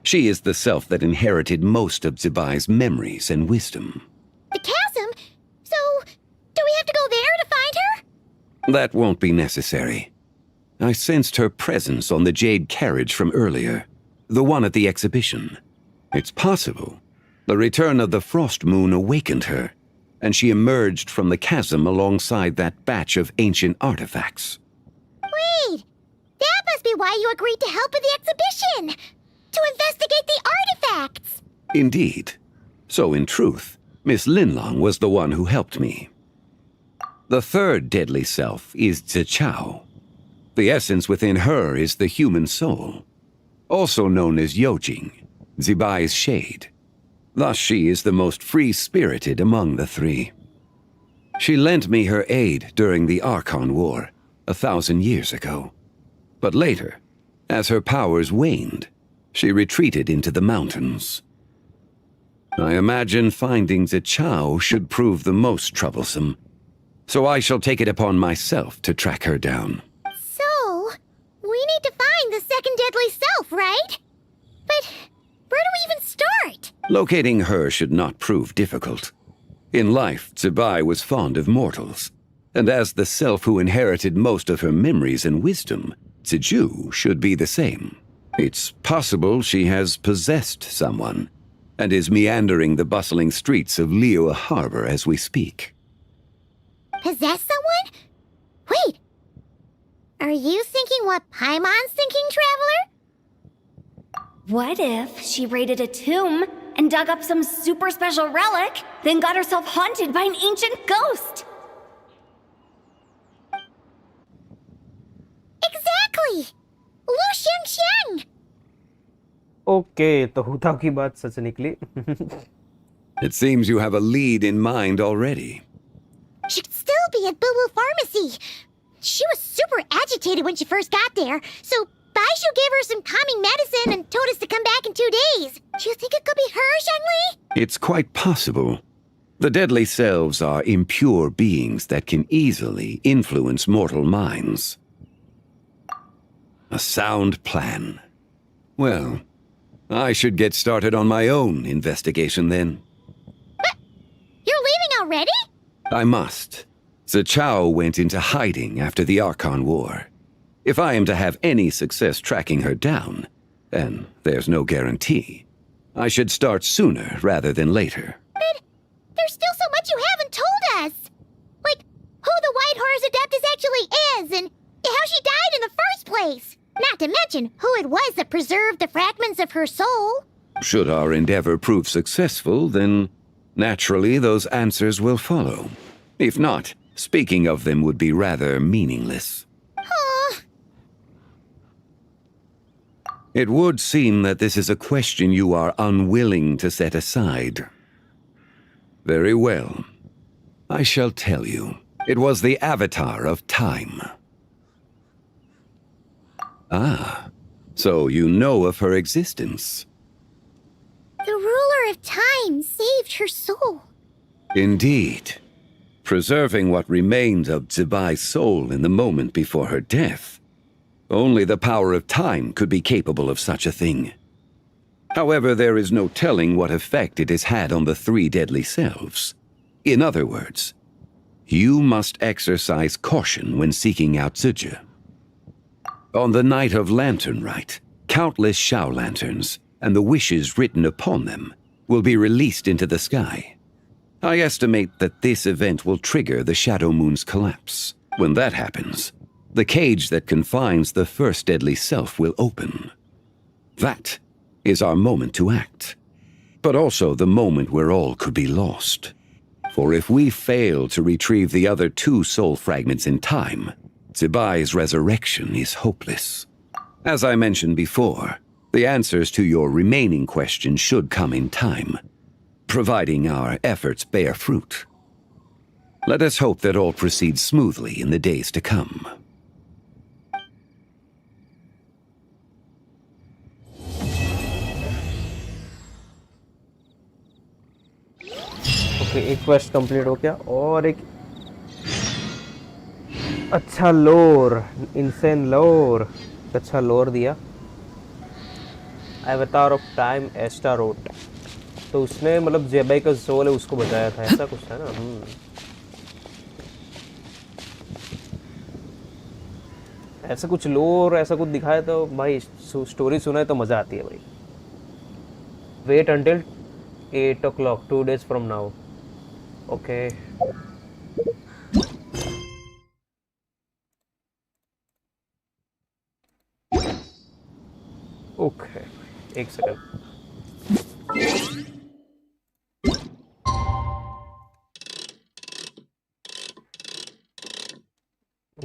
She is the self that inherited most of Zibai's memories and wisdom. The chasm? So, do we have to go there to find her? That won't be necessary. I sensed her presence on the jade carriage from earlier, the one at the exhibition. It's possible the return of the Frost Moon awakened her, and she emerged from the chasm alongside that batch of ancient artifacts. Wait! That must be why you agreed to help with the exhibition! To investigate the artifacts! Indeed. So in truth, Miss Linlong was the one who helped me. The third deadly self is Zichao. The essence within her is the human soul, also known as Yojing, Zibai's shade. Thus she is the most free-spirited among the three. She lent me her aid during the Archon War 1,000 years ago. But later, as her powers waned, she retreated into the mountains. I imagine finding Zichao should prove the most troublesome, so I shall take it upon myself to track her down. So, we need to find the second deadly self, right? But where do we even start? Locating her should not prove difficult. In life, Zibai was fond of mortals, and as the self who inherited most of her memories and wisdom, Ziju should be the same. It's possible she has possessed someone, and is meandering the bustling streets of Liyue Harbor as we speak. Possess someone? Wait! Are you thinking what Paimon's thinking, Traveler? What if she raided a tomb and dug up some super special relic, then got herself haunted by an ancient ghost? Exactly! Lu Xiangxiang! Okay तो हुता की बात सच निकली. It seems you have a lead in mind already. She could still be at Boo Boo Pharmacy. She was super agitated when she first got there, so Baishu gave her some calming medicine and told us to come back in 2 days. Do you think it could be her, Zhengli? It's quite possible. The deadly selves are impure beings that can easily influence mortal minds. A sound plan. Well, I should get started on my own investigation then. But you're leaving already? I must. Zichao went into hiding after the Archon War. If I am to have any success tracking her down, and there's no guarantee, I should start sooner rather than later. But there's still so much you haven't told us. Like, who the White Horse Adeptus actually is, and how she died in the first place. Not to mention who it was that preserved the fragments of her soul. Should our endeavor prove successful, then naturally those answers will follow. If not, speaking of them would be rather meaningless. It would seem that this is a question you are unwilling to set aside. Very well. I shall tell you. It was the Avatar of Time. Ah, so you know of her existence. The ruler of time saved her soul. Indeed. Preserving what remained of Zibai's soul in the moment before her death. Only the power of time could be capable of such a thing. However, there is no telling what effect it has had on the three deadly selves. In other words, you must exercise caution when seeking out Ziji. On the night of Lantern Rite, countless Shao lanterns, and the wishes written upon them, will be released into the sky. I estimate that this event will trigger the Shadow Moon's collapse. When that happens, the cage that confines the first deadly self will open. That is our moment to act, but also the moment where all could be lost. For if we fail to retrieve the other 2 soul fragments in time, Zibai's resurrection is hopeless. As I mentioned before, the answers to your remaining questions should come in time, providing our efforts bear fruit. Let us hope that all proceeds smoothly in the days to come. Okay, एक quest complete हो गया और एक अच्छा लोर, insane लोर, अच्छा लोर दिया। एवतार ऑफ टाइम एस्टारोट, तो उसने मतलब जेबाई का सोल है उसको बचाया था, ऐसा कुछ था ना। ऐसा कुछ लोर, ऐसा कुछ दिखाया तो भाई स्टोरी सुना है तो मज़ा आती है भाई। वेट अंटिल 8 o'clock 2 days from now. Okay. Okay. एक सेकंड।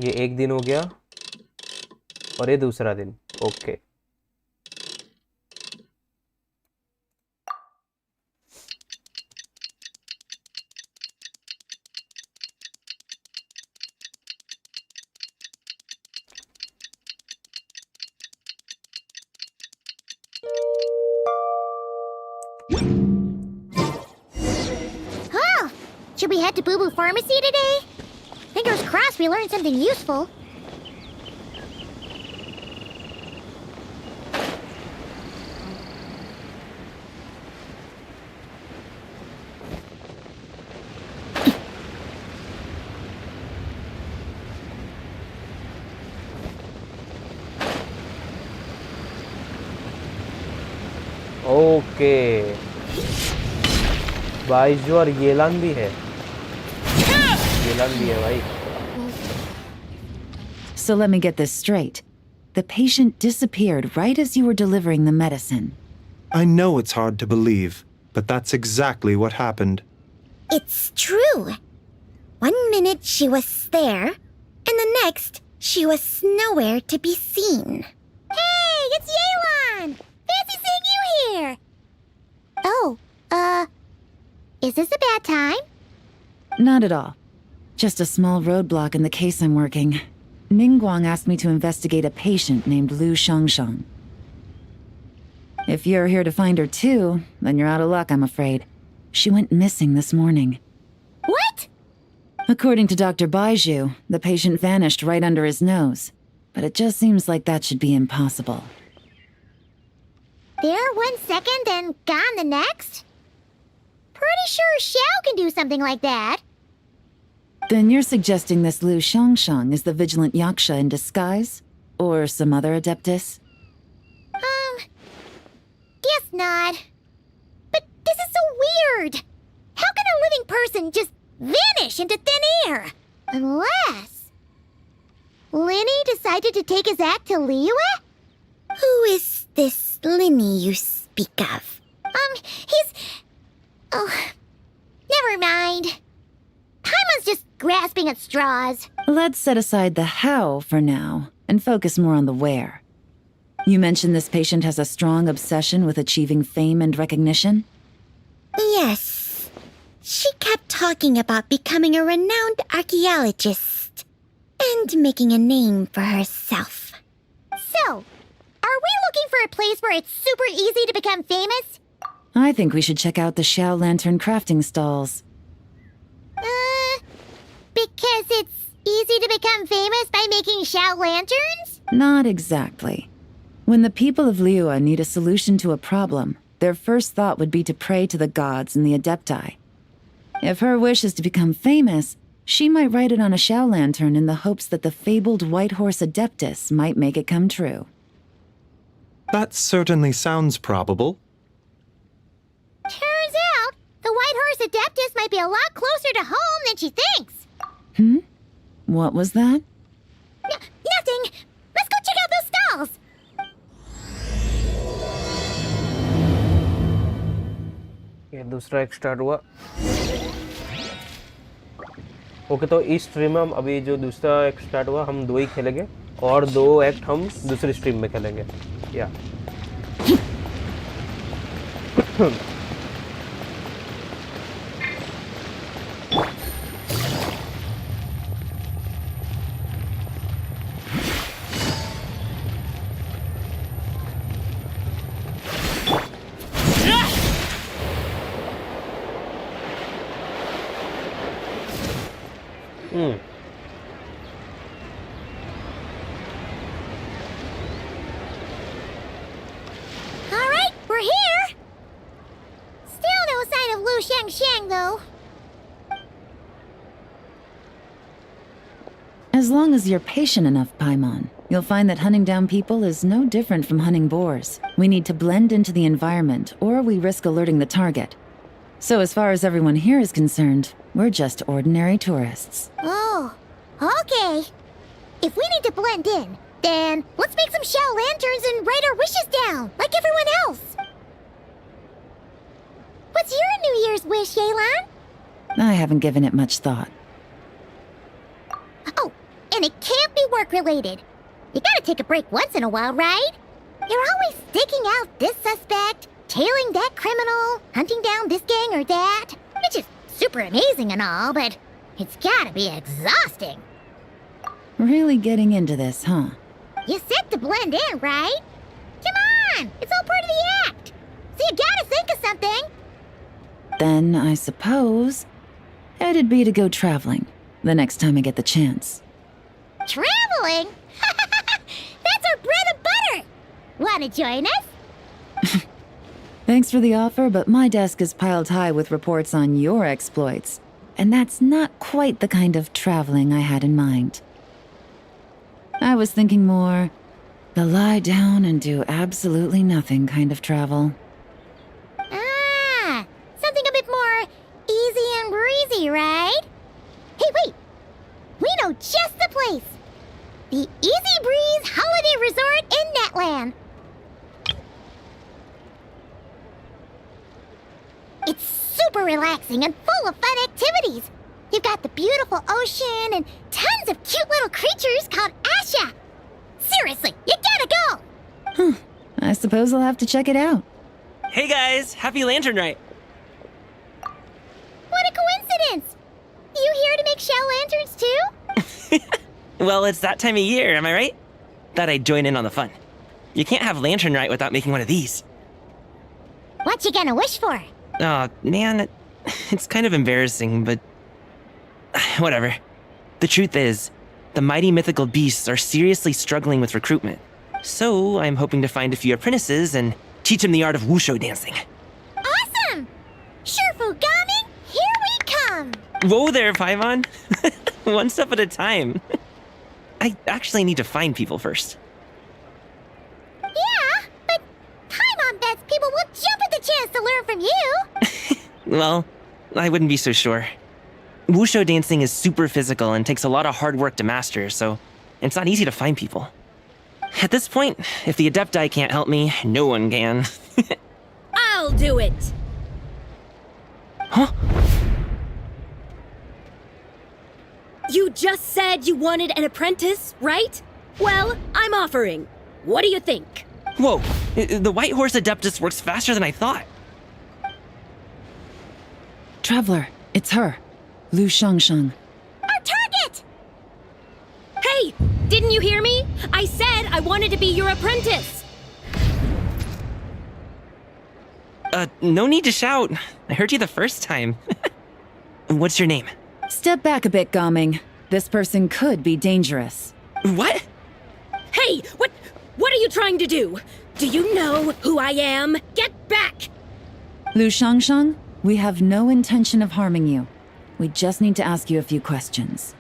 ये एक दिन हो गया और ये दूसरा दिन। Okay. Should we head to Boo Boo Pharmacy today? Fingers crossed we learned something useful. Okay, Baizhu और येलान भी है, येलान भी है भाई। So let me get this straight. The patient disappeared right as you were delivering the medicine. I know it's hard to believe, but that's exactly what happened. It's true. 1 minute she was there, and the next she was nowhere to be seen. Hey, it's Yelan! Fancy seeing you here! Oh, is this a bad time? Not at all. Just a small roadblock in the case I'm working. Ningguang asked me to investigate a patient named Lu Shangshang. If you're here to find her too, then you're out of luck, I'm afraid. She went missing this morning. What? According to Dr. Baiju, the patient vanished right under his nose. But it just seems like that should be impossible. There 1 second and gone the next? Pretty sure Xiao can do something like that. Then you're suggesting this Lu Shangshang is the vigilant Yaksha in disguise? Or some other adeptus? Guess not. But this is so weird. How can a living person just vanish into thin air? Unless Linny decided to take his act to Liyue? Who is this Linny you speak of? He's... Oh, never mind. Paimon's just grasping at straws. Let's set aside the how for now, and focus more on the where. You mentioned this patient has a strong obsession with achieving fame and recognition? Yes. She kept talking about becoming a renowned archaeologist and making a name for herself. So, are we looking for a place where it's super easy to become famous? I think we should check out the Xiao Lantern crafting stalls. Because it's easy to become famous by making Xiao lanterns? Not exactly. When the people of Liyue need a solution to a problem, their first thought would be to pray to the gods and the Adepti. If her wish is to become famous, she might write it on a Xiao lantern in the hopes that the fabled White Horse Adeptus might make it come true. That certainly sounds probable. Turns out, the White Horse Adeptus might be a lot closer to home than she thinks. What was that? Nothing! Let's go check out those stalls! ये दूसरा एक start हुआ। Okay, तो इस stream में हम अभी जो दूसरा एक्ट स्टार्ट हुआ हम 2 ही खेलेंगे और 2 एक्ट हम दूसरी स्ट्रीम में खेलेंगे या All right, we're here. Still no sign of Lu Shang, though. As long as you're patient enough, Paimon, you'll find that hunting down people is no different from hunting boars. We need to blend into the environment, or we risk alerting the target. So as far as everyone here is concerned, we're just ordinary tourists. Oh, okay. If we need to blend in, then let's make some shell lanterns and write our wishes down, like everyone else. What's your New Year's wish, Yelan? I haven't given it much thought. Oh, and it can't be work-related. You gotta take a break once in a while, right? You're always digging out this suspect, tailing that criminal, hunting down this gang or that, which is super amazing and all, but it's gotta be exhausting. Really getting into this, huh? You said to blend in, right? Come on, it's all part of the act. So you gotta think of something. Then I suppose it'd be to go traveling the next time I get the chance. Traveling? That's our bread and butter. Wanna join us? Thanks for the offer, but my desk is piled high with reports on your exploits. And that's not quite the kind of traveling I had in mind. I was thinking more the lie down and do absolutely nothing kind of travel. Ah, something a bit more easy and breezy, right? Hey, wait. We know just the place. The Easy Breeze Holiday Resort in Netland. It's super relaxing and full of fun activities. You've got the beautiful ocean and tons of cute little creatures called Asha. Seriously, you gotta go. I suppose I'll have to check it out. Hey guys, happy Lantern Night. What a coincidence. You here to make shell lanterns too? Well, it's that time of year, am I right? Thought I'd join in on the fun. You can't have Lantern Night without making one of these. What you gonna wish for? Oh, man, it's kind of embarrassing, but whatever. The truth is, the mighty mythical beasts are seriously struggling with recruitment. So I'm hoping to find a few apprentices and teach them the art of wushu dancing. Awesome! Shurfugami, here we come! Whoa there, Paimon. One step at a time. I actually need to find people first. Yeah, but Paimon bets people will jump at the chance to learn from you! Well, I wouldn't be so sure. Wushu dancing is super physical and takes a lot of hard work to master, so it's not easy to find people. At this point, if the Adepti can't help me, no one can. I'll do it! Huh? You just said you wanted an apprentice, right? Well, I'm offering. What do you think? Whoa, the White Horse Adeptus works faster than I thought. Traveler, it's her. Lu Shangshang. Our target! Hey, didn't you hear me? I said I wanted to be your apprentice. No need to shout. I heard you the first time. What's your name? Step back a bit, Gaming. This person could be dangerous. What? Hey, what are you trying to do? Do you know who I am? Get back! Lu Shangshang, we have no intention of harming you. We just need to ask you a few questions.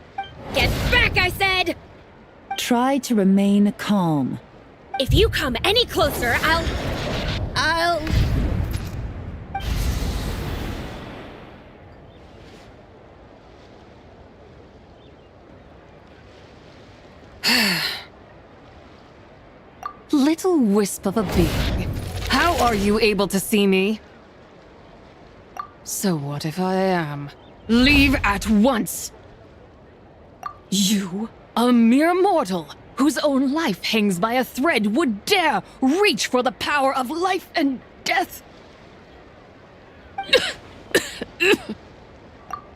Get back, I said! Try to remain calm. If you come any closer, I'll... Little wisp of a being. How are you able to see me? So what if I am? Leave at once! You, a mere mortal, whose own life hangs by a thread, would dare reach for the power of life and death?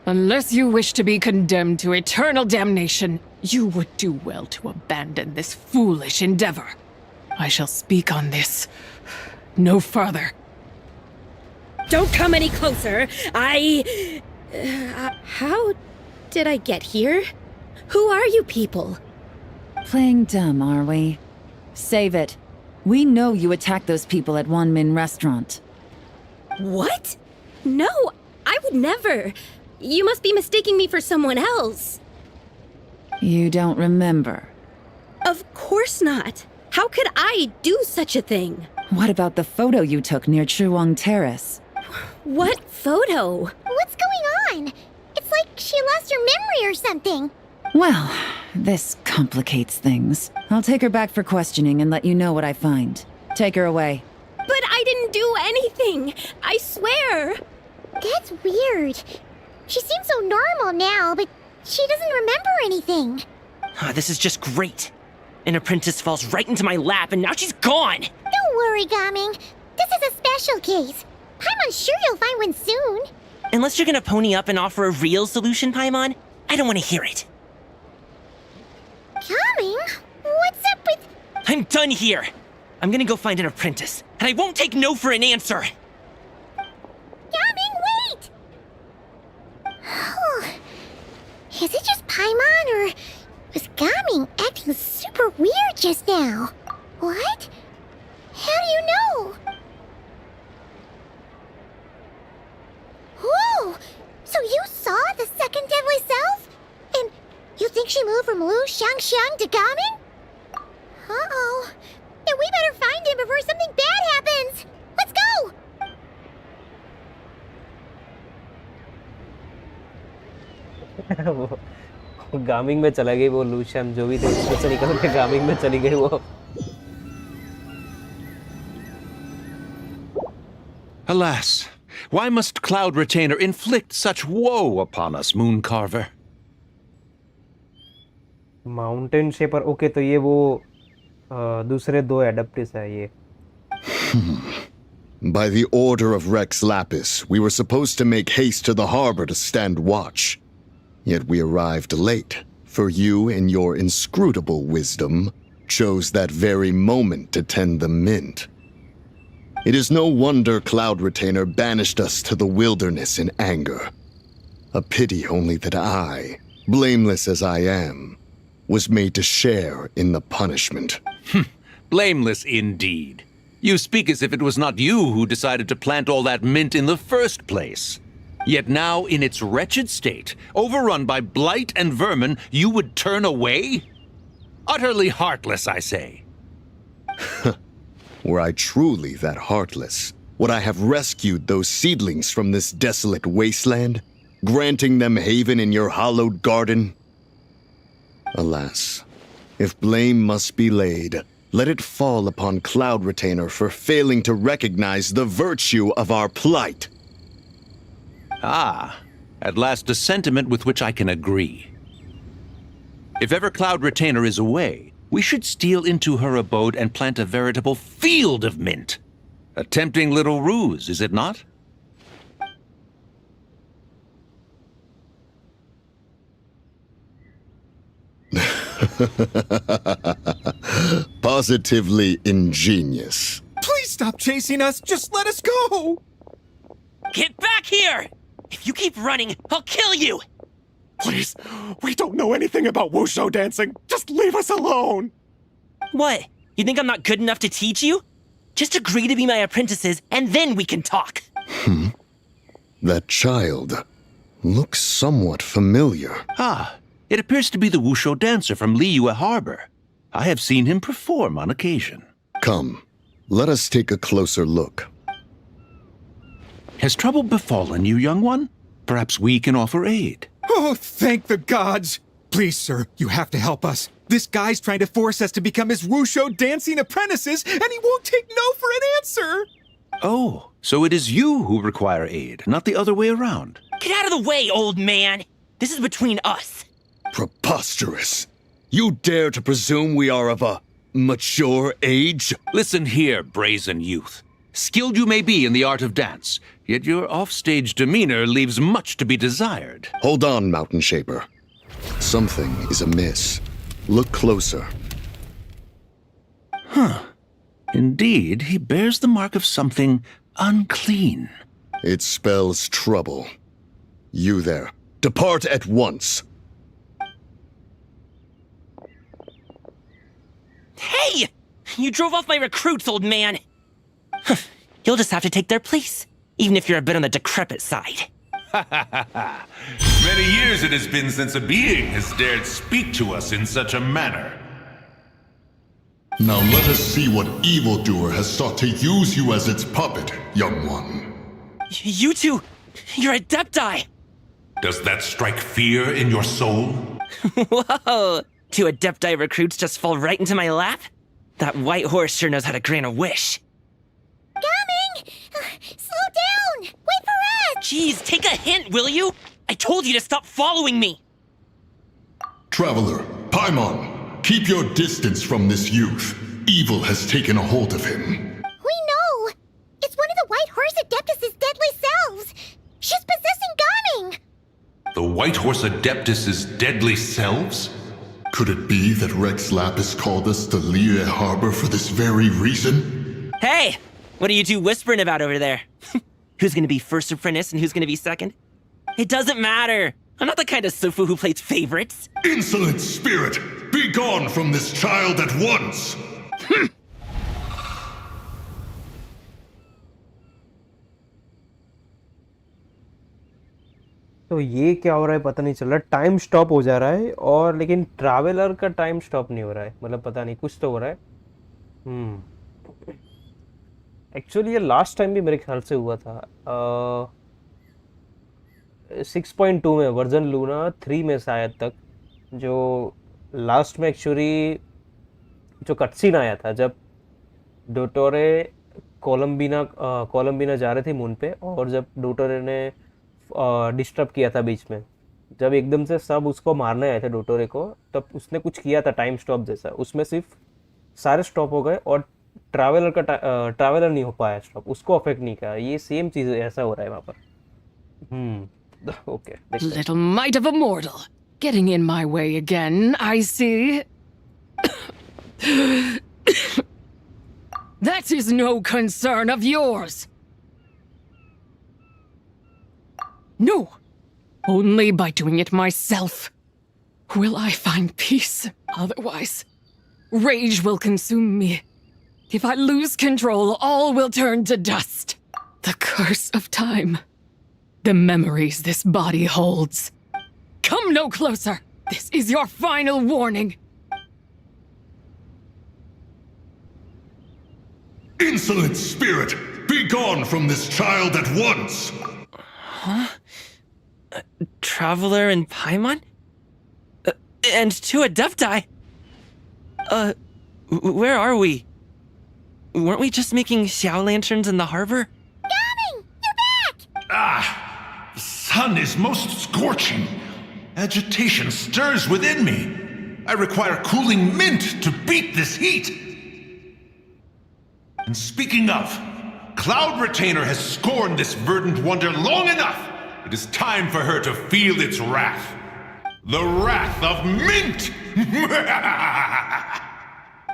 Unless you wish to be condemned to eternal damnation, you would do well to abandon this foolish endeavor. I shall speak on this no further. Don't come any closer. How did I get here? Who are you people? Playing dumb, are we? Save it. We know you attacked those people at Wanmin Restaurant. What? No, I would never. You must be mistaking me for someone else. You don't remember. Of course not. How could I do such a thing? What about the photo you took near Chuang Terrace? What photo? What's going on? It's like she lost her memory or something. Well, this complicates things. I'll take her back for questioning and let you know what I find. Take her away. But I didn't do anything. I swear. That's weird. She seems so normal now, but she doesn't remember anything. This is just great. An apprentice falls right into my lap and now she's gone! Don't worry, Gaming. This is a special case. I'm sure you'll find one soon. Unless you're gonna pony up and offer a real solution, Paimon, I don't want to hear it. Gaming? What's up with... I'm done here! I'm gonna go find an apprentice, and I won't take no for an answer! Gaming, wait! Is it just Paimon, or was Gaming acting super weird just now? What? How do you know? Whoa! So you saw the second deadly self? And you think she moved from Lu Xiangxiang to Gaming? Uh-oh. Then we better find him before something bad happens! Let's go! वो गामिंग में चला गई वो लूशियम जो भी थे उसमें से निकल के गामिंग में चली गई वो. Alas, why must Cloud Retainer inflict such woe upon us, Mooncarver? Mountain shaper okay तो ये वो दूसरे दो एडप्टिस है ये. By the order of Rex Lapis, we were supposed to make haste to the harbor to stand watch. Yet we arrived late, for you, in your inscrutable wisdom, chose that very moment to tend the mint. It is no wonder Cloud Retainer banished us to the wilderness in anger. A pity only that I, blameless as I am, was made to share in the punishment. Blameless indeed. You speak as if it was not you who decided to plant all that mint in the first place. Yet now, in its wretched state, overrun by blight and vermin, you would turn away? Utterly heartless, I say. Were I truly that heartless, would I have rescued those seedlings from this desolate wasteland, granting them haven in your hallowed garden? Alas, if blame must be laid, let it fall upon Cloud Retainer for failing to recognize the virtue of our plight. Ah, at last a sentiment with which I can agree. If ever Cloud Retainer is away, we should steal into her abode and plant a veritable field of mint. A tempting little ruse, is it not? Positively ingenious. Please stop chasing us. Just let us go. Get back here! If you keep running, I'll kill you! Please, we don't know anything about wushu dancing. Just leave us alone. What? You think I'm not good enough to teach you? Just agree to be my apprentices, and then we can talk. That child looks somewhat familiar. Ah, it appears to be the wushu dancer from Liyue Harbor. I have seen him perform on occasion. Come, let us take a closer look. Has trouble befallen you, young one? Perhaps we can offer aid. Oh, thank the gods. Please, sir, you have to help us. This guy's trying to force us to become his wushu dancing apprentices, and he won't take no for an answer. Oh, so it is you who require aid, not the other way around. Get out of the way, old man! This is between us. Preposterous. You dare to presume we are of a mature age? Listen here, brazen youth. Skilled you may be in the art of dance, yet your offstage demeanor leaves much to be desired. Hold on, Mountain Shaper. Something is amiss. Look closer. Huh. Indeed, he bears the mark of something unclean. It spells trouble. You there, depart at once. Hey! You drove off my recruits, old man! You'll just have to take their place, even if you're a bit on the decrepit side. Many years it has been since a being has dared speak to us in such a manner. Now let us see what evildoer has sought to use you as its puppet, young one. You two, you're Adepti! Does that strike fear in your soul? Whoa! Two Adepti recruits just fall right into my lap? That white horse sure knows how to grant a wish. Coming! Slow down! Wait for us! Jeez, take a hint, will you? I told you to stop following me! Traveler, Paimon, keep your distance from this youth. Evil has taken a hold of him. We know! It's one of the White Horse Adeptus' deadly selves! She's possessing Gaming! The White Horse Adeptus' deadly selves? Could it be that Rex Lapis called us to Liyue Harbor for this very reason? Hey! What are you two whispering about over there? Who's gonna be first apprentice and who's gonna be second? It doesn't matter! I'm not the kind of Sufu who plays favorites. Insolent spirit! Be gone from this child at once! तो ये क्या हो रहा है पता नहीं चल रहा, टाइम स्टॉप हो जा रहा है और लेकिन ट्रैवलर का टाइम स्टॉप नहीं हो रहा है, मतलब पता नहीं कुछ तो हो रहा है। एक्चुअली ये लास्ट टाइम भी मेरे ख्याल से हुआ था 6.2 में, वर्जन लूना 3 में शायद तक, जो लास्ट में एक्चुअली जो कटसीन आया था जब डोटोरे कोलम्बिना जा रहे थे मून पे, और जब डोटोरे ने डिस्टर्ब किया था बीच में, जब एकदम से सब उसको मारने आए थे डोटोरे को, तब उसने कुछ किया था टाइम स्टॉप जैसा, उसमें सिर्फ सारे स्टॉप हो गए और ट्रैवलर नहीं हो पाया स्टॉप, उसको अफेक्ट नहीं किया। ये सेम चीज़ ऐसा हो रहा है वहाँ पर। Okay. Little mite of a mortal, getting in my way again, I see. That is no concern of yours. No, only by doing it myself will I find peace. Otherwise, rage will consume me. If I lose control, all will turn to dust. The curse of time. The memories this body holds. Come no closer. This is your final warning. Insolent spirit! Be gone from this child at once! Huh? Traveler and Paimon? And two Adepti? Where are we? Weren't we just making Xiao lanterns in the harbor? Gaming! You're back! Ah! The sun is most scorching. Agitation stirs within me. I require cooling mint to beat this heat. And speaking of, Cloud Retainer has scorned this verdant wonder long enough. It is time for her to feel its wrath. The wrath of mint!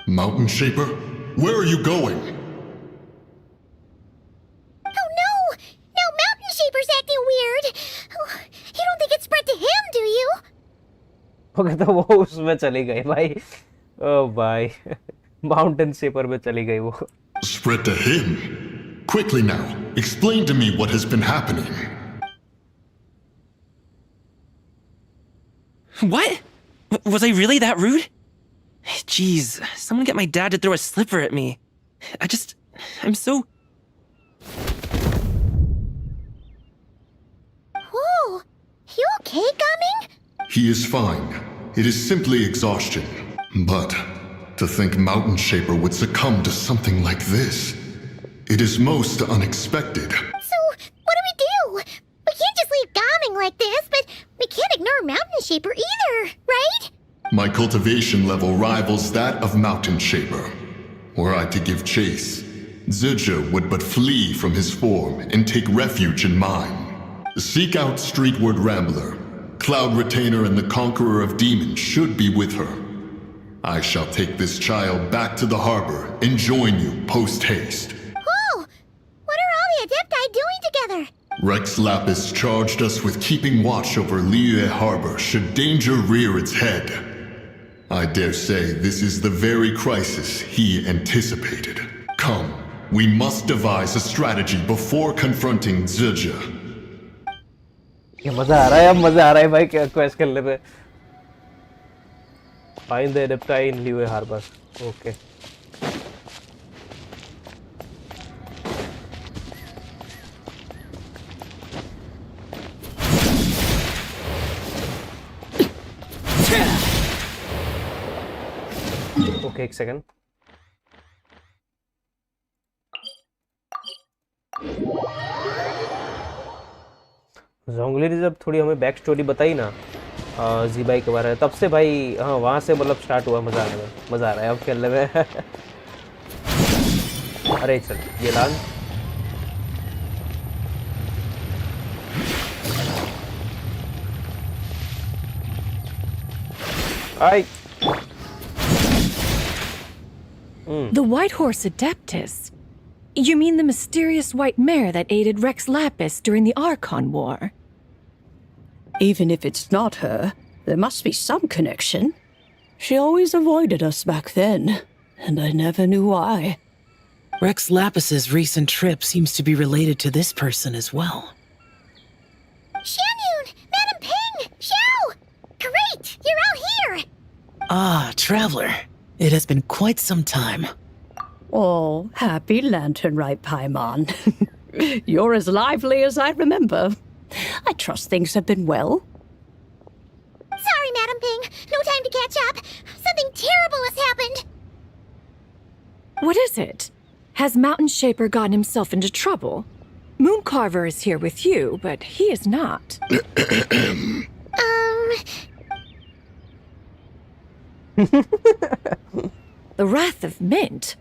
Mountain Shaper, where are you going? Oh no! Now Mountain Shaper's acting weird! Oh, you don't think it spread to him, do you? Okay, तो वो उसमें चली गई भाई। ओ भाई, mountain shaper में चली गई वो। Spread to him? Quickly now, explain to me what has been happening. What? Was I really that rude? Jeez, someone get my dad to throw a slipper at me. I'm so... Whoa! You okay, Gaming? He is fine. It is simply exhaustion. But to think Mountain Shaper would succumb to something like this, it is most unexpected. So, what do? We can't just leave Gaming like this, but we can't ignore Mountain Shaper either, right? My cultivation level rivals that of Mountain Shaper. Were I to give chase, Zizha would but flee from his form and take refuge in mine. Seek out Streetward Rambler. Cloud Retainer and the Conqueror of Demons should be with her. I shall take this child back to the harbor and join you post-haste. Whoa! What are all the Adepti doing together? Rex Lapis charged us with keeping watch over Liyue Harbor should danger rear its head. I dare say this is the very crisis he anticipated. Come, we must devise a strategy before confronting Zizha. ये मजा आ रहा है, अब मजा आ रहा है भाई quest खेलने पे. Find the Adepti in Liyue Harbor. Okay. Okay, एक सेकंड. जोंगली ने जब थोड़ी हमें बैक स्टोरी बताई ना zibai के बारे में, तब से भाई हाँ वहाँ से मतलब स्टार्ट हुआ मज़ा आने में. मज़ा आ रहा है अब खेलने में. अरे चल ये लान. आई. The White Horse Adeptus? You mean the mysterious white mare that aided Rex Lapis during the Archon War? Even if it's not her, there must be some connection. She always avoided us back then, and I never knew why. Rex Lapis's recent trip seems to be related to this person as well. Xianyun! Madam Ping! Xiao! Great! You're out here! Ah, Traveler. It has been quite some time. Oh, happy lantern right, Paimon. You're as lively as I remember. I trust things have been well. Sorry, Madam Ping. No time to catch up. Something terrible has happened. What is it? Has Mountain Shaper gotten himself into trouble? Mooncarver is here with you, but he is not. The Wrath of Mint?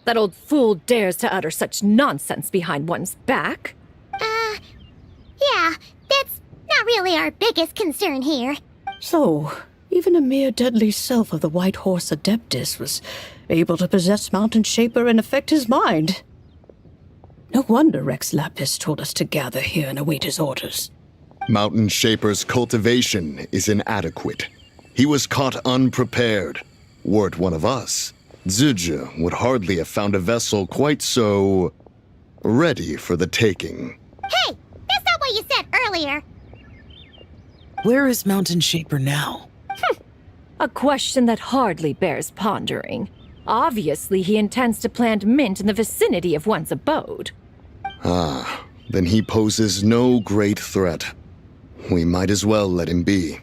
That old fool dares to utter such nonsense behind one's back. Yeah, that's not really our biggest concern here. So, even a mere deadly self of the White Horse Adeptus was able to possess Mountain Shaper and affect his mind. No wonder Rex Lapis told us to gather here and await his orders. Mountain Shaper's cultivation is inadequate. He was caught unprepared. Were it one of us, Zizha would hardly have found a vessel quite so ready for the taking. Hey, that's not what you said earlier. Where is Mountain Shaper now? A question that hardly bears pondering. Obviously, he intends to plant mint in the vicinity of one's abode. Ah, then he poses no great threat. We might as well let him be.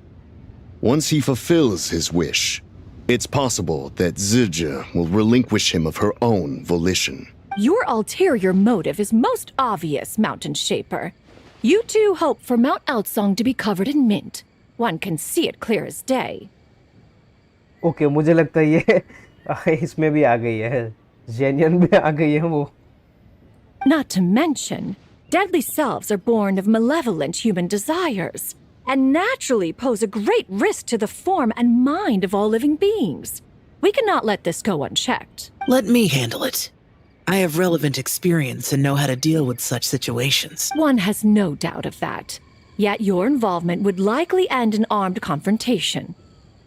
Once he fulfills his wish, it's possible that Zizha will relinquish him of her own volition. Your ulterior motive is most obvious, Mountain Shaper. You two hope for Mount Outsong to be covered in mint. One can see it clear as day. Okay, मुझे लगता है ये इसमें भी आ गई है. Genuine भी आ गई है वो. Not to mention, deadly selves are born of malevolent human desires, and naturally pose a great risk to the form and mind of all living beings. We cannot let this go unchecked. Let me handle it. I have relevant experience and know how to deal with such situations. One has no doubt of that. Yet your involvement would likely end in armed confrontation.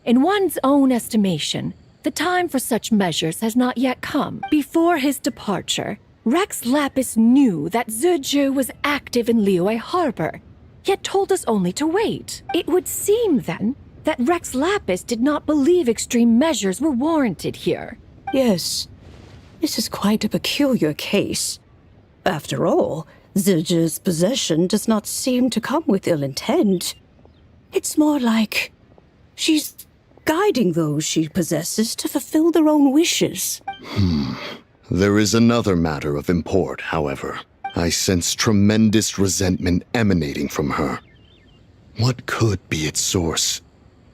In one's own estimation, the time for such measures has not yet come. Before his departure, Rex Lapis knew that Zizha was active in Liyue Harbor, yet told us only to wait. It would seem, then, that Rex Lapis did not believe extreme measures were warranted here. Yes, this is quite a peculiar case. After all, Zizha's possession does not seem to come with ill intent. It's more like she's guiding those she possesses to fulfill their own wishes. There is another matter of import, however. I sense tremendous resentment emanating from her. What could be its source?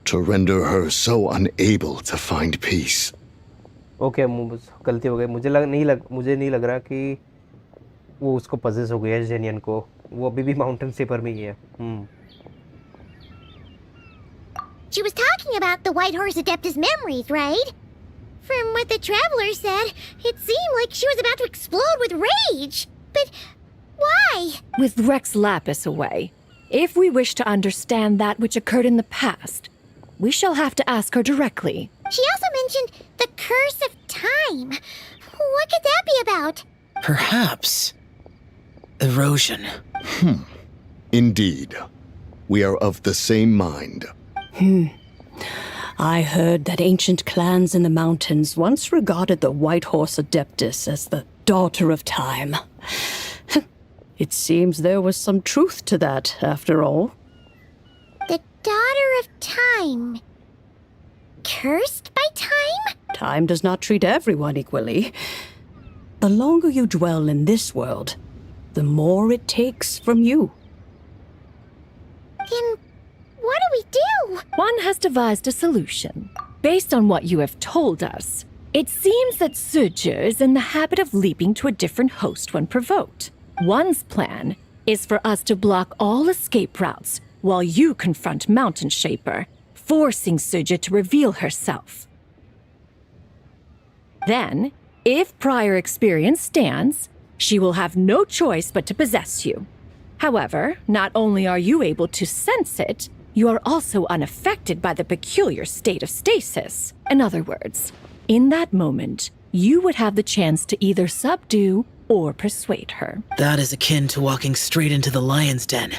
to render her so unable to find peace. Okay गलती हो गई, मुझे नहीं लग रहा कि वो उसको पजेस हो गया है जेनियन को, वो अभी भी माउंटेन शेपर में ही है। She was talking about the White Horse Adeptus memories, right? From what the Traveler said, it seemed like she was about to explode with rage. But why? With Rex Lapis away, if we wish to understand that which occurred in the past, we shall have to ask her directly. She also mentioned the Curse of Time. What could that be about? Perhaps erosion. Indeed. We are of the same mind. I heard that ancient clans in the mountains once regarded the White Horse Adeptus as the daughter of time. It seems there was some truth to that, after all. The daughter of time. Cursed by time? Time does not treat everyone equally. The longer you dwell in this world, the more it takes from you. Then what do we do? One has devised a solution. Based on what you have told us, it seems that Suja is in the habit of leaping to a different host when provoked. One's plan is for us to block all escape routes while you confront Mountain Shaper, forcing Suja to reveal herself. Then, if prior experience stands, she will have no choice but to possess you. However, not only are you able to sense it, you are also unaffected by the peculiar state of stasis. In other words, in that moment, you would have the chance to either subdue or persuade her. That is akin to walking straight into the lion's den.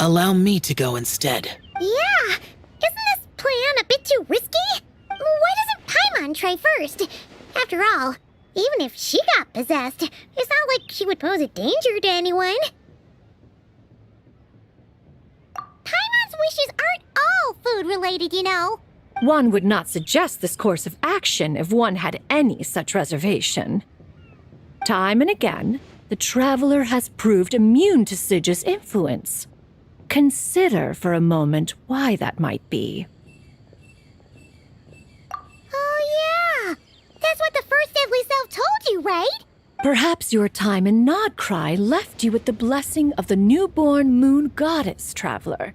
Allow me to go instead. Yeah! Isn't this plan a bit too risky? Why doesn't Paimon try first? After all, even if she got possessed, it's not like she would pose a danger to anyone. Paimon's wishes aren't all food-related, you know. One would not suggest this course of action if one had any such reservation. Time and again, the Traveler has proved immune to Suja's influence. Consider for a moment why that might be. Oh yeah! That's what the first Deadly Self told you, right? Perhaps your time in Nodcry left you with the blessing of the newborn moon goddess, Traveler.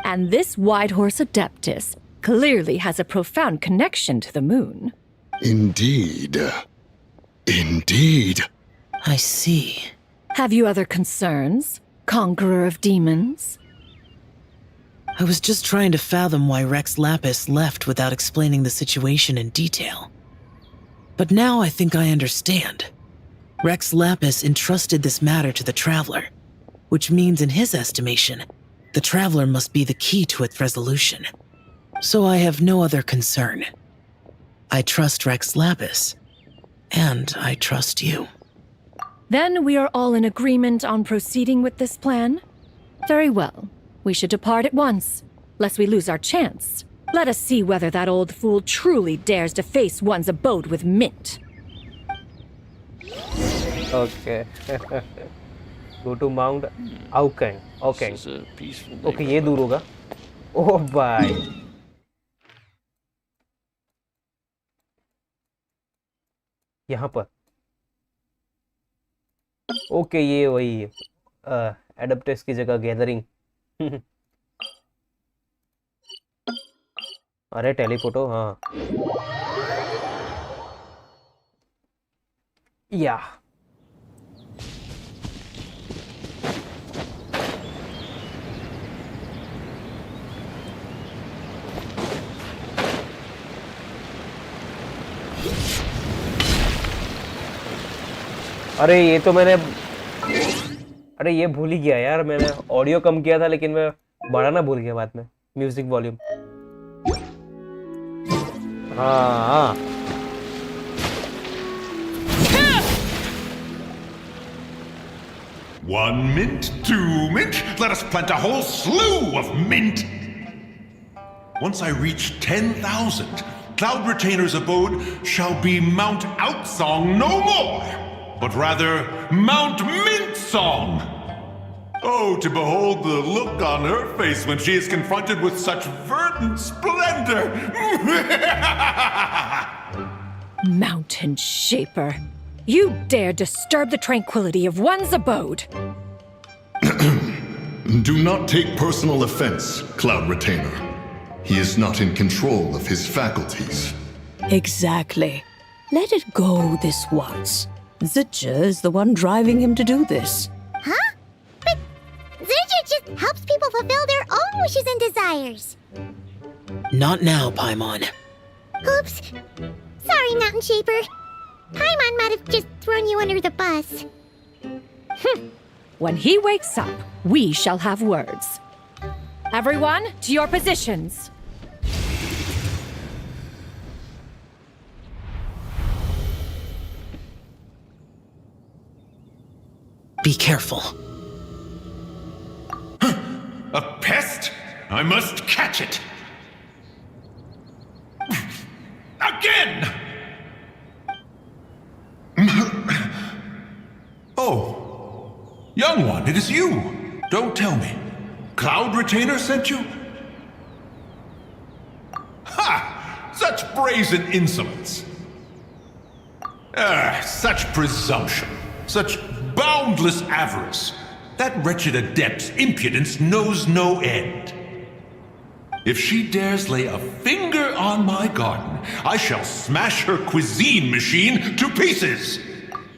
And this White Horse Adeptus clearly has a profound connection to the moon. Indeed. Indeed. I see. Have you other concerns, Conqueror of Demons? I was just trying to fathom why Rex Lapis left without explaining the situation in detail. But now I think I understand. Rex Lapis entrusted this matter to the Traveler, which means in his estimation, the Traveler must be the key to its resolution. So I have no other concern. I trust Rex Lapis, and I trust you. Then we are all in agreement on proceeding with this plan? Very well. We should depart at once, lest we lose our chance. Let us see whether that old fool truly dares to face one's abode with Mint. Okay. Go to Mount Aukang. Okay. Okay, ये दूर होगा. Oh bye. यहाँ पर. Okay, ये वही एडप्टेस की जगह gathering. अरे टेलीपोर्टो हाँ. या. अरे ये तो मैंने अरे ये भूल ही गया यार. मैंने ऑडियो कम किया था लेकिन मैं बढ़ाना भूल गया बाद में. Music volume. हाँ. One mint, 2 mint, let us plant a whole slew of mint. Once I reach 10,000, Cloud Retainer's abode shall be Mount Outsong no more, but rather Mount Mint Song. Oh, to behold the look on her face when she is confronted with such verdant splendor! Mountain Shaper, you dare disturb the tranquility of one's abode! Do not take personal offense, Cloud Retainer. He is not in control of his faculties. Exactly. Let it go this once. Zidja is the one driving him to do this. Huh? But Zidja just helps people fulfill their own wishes and desires. Not now, Paimon. Oops. Sorry, Mountain Shaper. Paimon might have just thrown you under the bus. When he wakes up, we shall have words. Everyone, to your positions. Be careful. A pest? I must catch it! Again! Oh, young one, it is you. Don't tell me. Cloud Retainer sent you? Ha! Such brazen insolence. Such presumption. Such boundless avarice. That wretched adept's impudence knows no end. If she dares lay a finger on my garden, I shall smash her cuisine machine to pieces.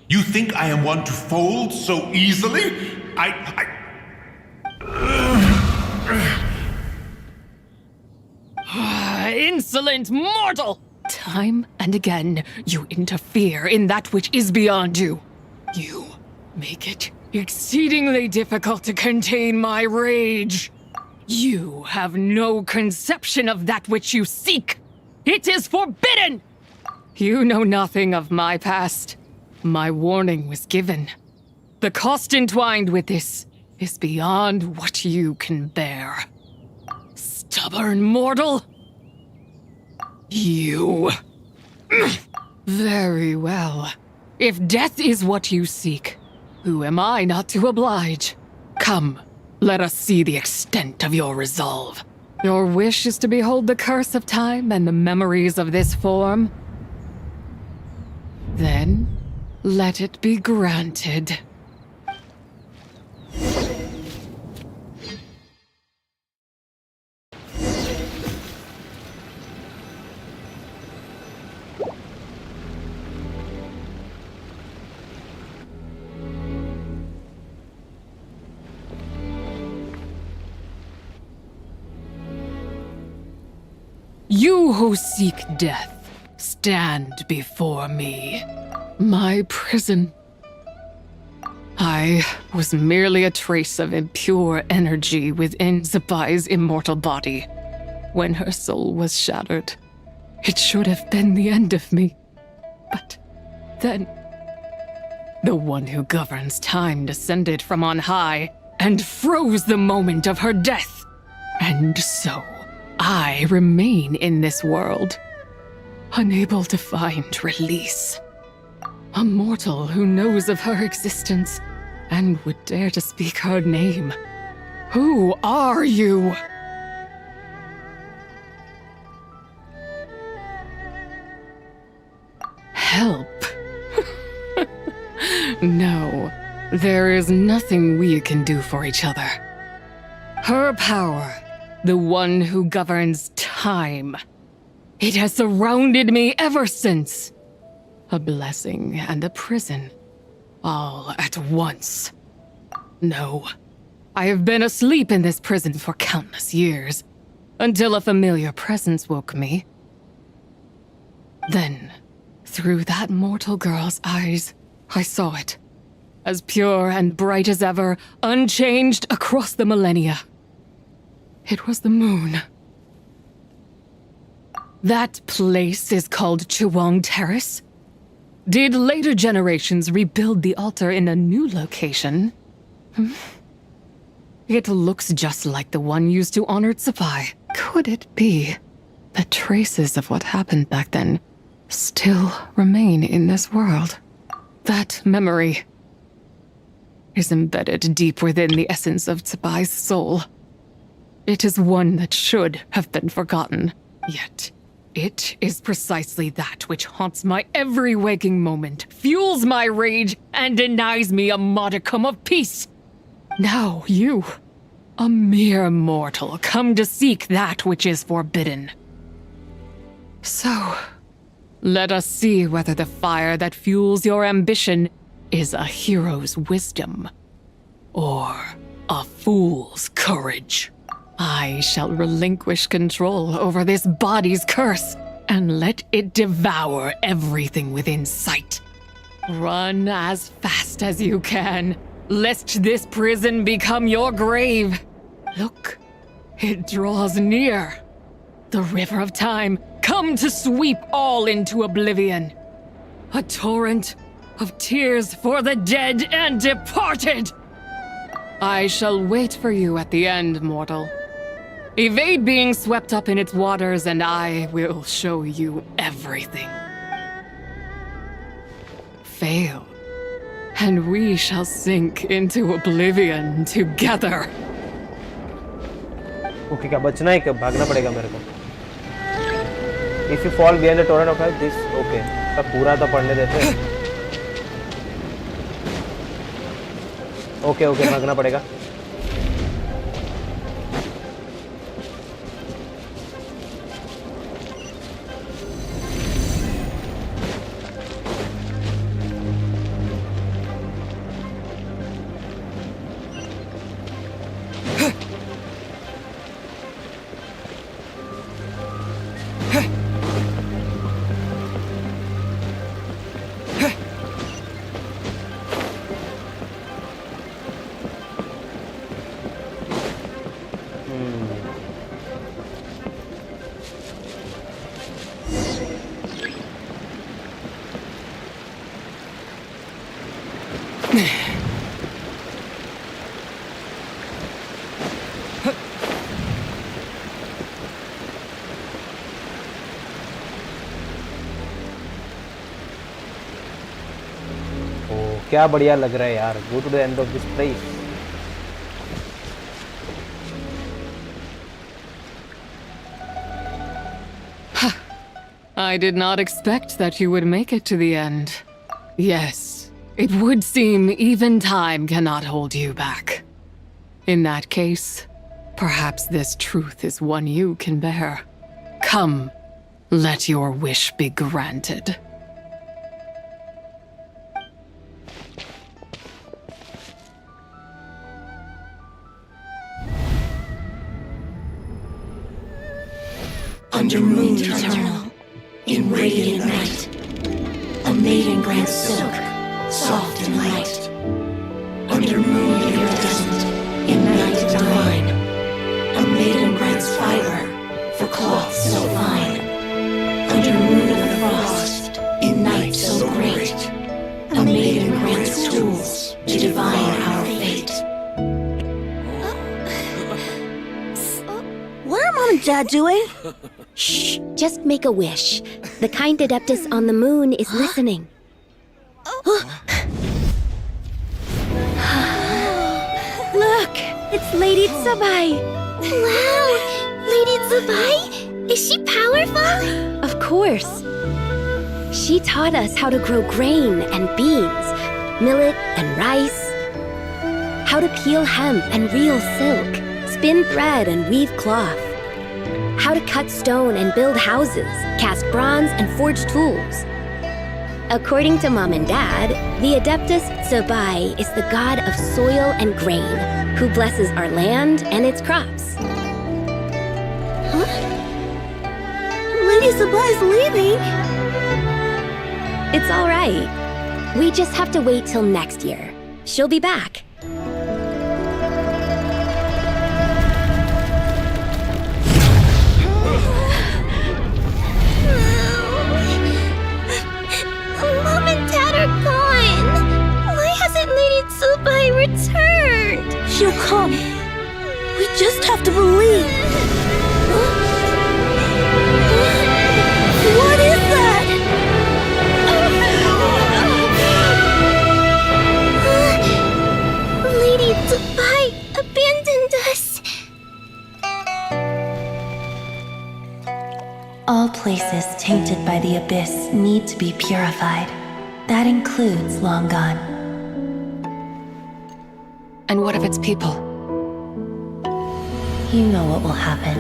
You think I am one to fold so easily? Insolent mortal! Time and again, you interfere in that which is beyond you. You make it exceedingly difficult to contain my rage. You have no conception of that which you seek. It is forbidden! You know nothing of my past. My warning was given. The cost entwined with this is beyond what you can bear. Stubborn mortal! You. Very well. If death is what you seek, who am I not to oblige? Come, let us see the extent of your resolve. Your wish is to behold the curse of time and the memories of this form? Then, let it be granted. You who seek death, stand before me. My prison. I was merely a trace of impure energy within Zibai's immortal body. When her soul was shattered, it should have been the end of me. But then, the one who governs time descended from on high and froze the moment of her death. And so, I remain in this world, unable to find release. A mortal who knows of her existence and would dare to speak her name. Who are you? Help. No, there is nothing we can do for each other. Her power, the one who governs time. It has surrounded me ever since. A blessing and a prison, all at once. No, I have been asleep in this prison for countless years, until a familiar presence woke me. Then, through that mortal girl's eyes, I saw it, as pure and bright as ever, unchanged across the millennia. It was the moon. That place is called Chuang Terrace. Did later generations rebuild the altar in a new location? It looks just like the one used to honor Zibai. Could it be that traces of what happened back then still remain in this world? That memory. is embedded deep within the essence of Zibai's soul. It is one that should have been forgotten, yet it is precisely that which haunts my every waking moment, fuels my rage, and denies me a modicum of peace. Now you, a mere mortal, come to seek that which is forbidden. So, let us see whether the fire that fuels your ambition is a hero's wisdom or a fool's courage. I shall relinquish control over this body's curse and let it devour everything within sight. Run as fast as you can, lest this prison become your grave. Look, it draws near. The river of time, come to sweep all into oblivion. A torrent of tears for the dead and departed. I shall wait for you at the end, mortal. Evade being swept up in its waters, and I will show you everything. Fail, and we shall sink into oblivion together. Okay क्या बचना है क्या भागना पड़ेगा मेरे को if you fall behind the Torrent of this okay तब पूरा तो पढ़ने देते हैं ओके ओके भागना पड़ेगा क्या बढ़िया लग रहा है यार go to the end of this place I did not expect that you would make it to the end. Yes, it would seem even time cannot hold you back. In that case, perhaps this truth is one you can bear. Come, let your wish be granted. Under moon eternal, in radiant night, a maiden grants silk, soft and light. Under moon iridescent, in night divine, a maiden grants fiber, for cloth so fine. Under moon of frost, in night so great, a maiden grants tools to divine our fate. What are Mom and Dad doing? Shh, just make a wish. The kind Adeptus on the moon is listening. Look, it's Lady Zibai. Wow, Lady Zibai? Is she powerful? Of course. She taught us how to grow grain and beans, millet and rice, how to peel hemp and reel silk, spin thread and weave cloth, how to cut stone and build houses, cast bronze and forge tools. According to Mom and Dad, the Adeptus Zibai is the god of soil and grain, who blesses our land and its crops. Huh? Lady Zibai's leaving. It's all right. We just have to wait till next year. She'll be back. Mom and Dad are gone. Why hasn't Lady Zibai returned? She'll come. We just have to believe. What is that? places tainted by the abyss need to be purified. That includes Long Gone. And what of its people? You know what will happen.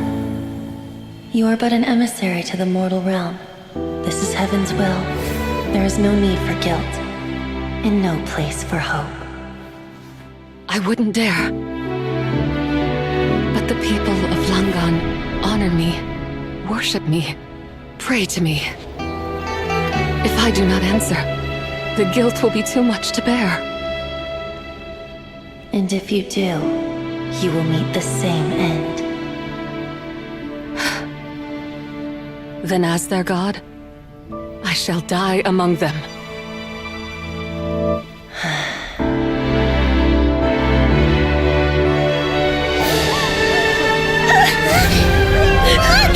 You are but an emissary to the mortal realm. This is Heaven's will. There is no need for guilt, and no place for hope. I wouldn't dare. But the people of Langan honor me, worship me, pray to me. If I do not answer, the guilt will be too much to bear. And if you do, you will meet the same end. Then as their god, I shall die among them. Look!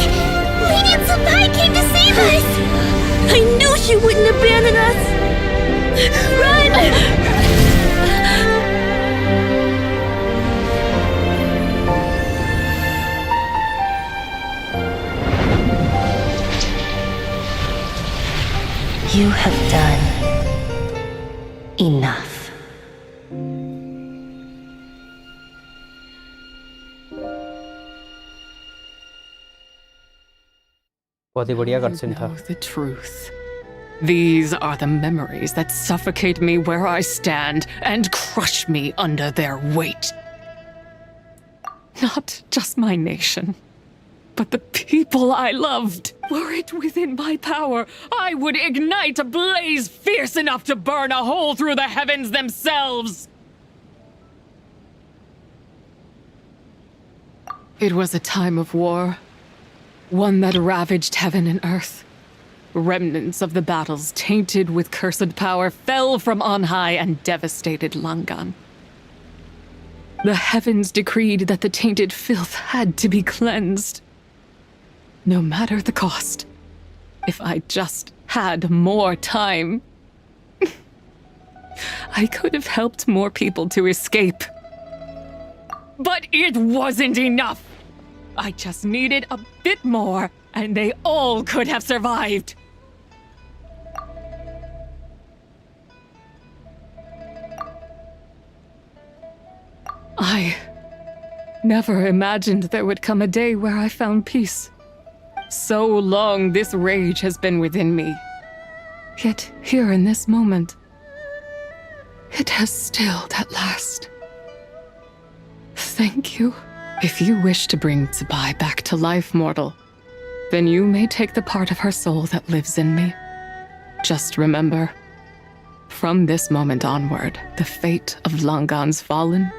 Lady Zibai came to save us! I knew she wouldn't abandon us! Run! You have done enough. बहुत ही बढ़िया cutscene था. The truth. These are the memories that suffocate me where I stand and crush me under their weight. Not just my nation, but the people I loved. Were it within my power, I would ignite a blaze fierce enough to burn a hole through the heavens themselves. It was a time of war, one that ravaged heaven and earth. Remnants of the battles, tainted with cursed power, fell from on high and devastated Langan. The heavens decreed that the tainted filth had to be cleansed. No matter the cost. If I just had more time. I could have helped more people to escape. But it wasn't enough! I just needed a bit more, and they all could have survived. I never imagined there would come a day where I found peace. So long this rage has been within me. Yet here in this moment, it has stilled at last. Thank you. If you wish to bring Zibai back to life, mortal, then you may take the part of her soul that lives in me. Just remember, from this moment onward, the fate of Langan's fallen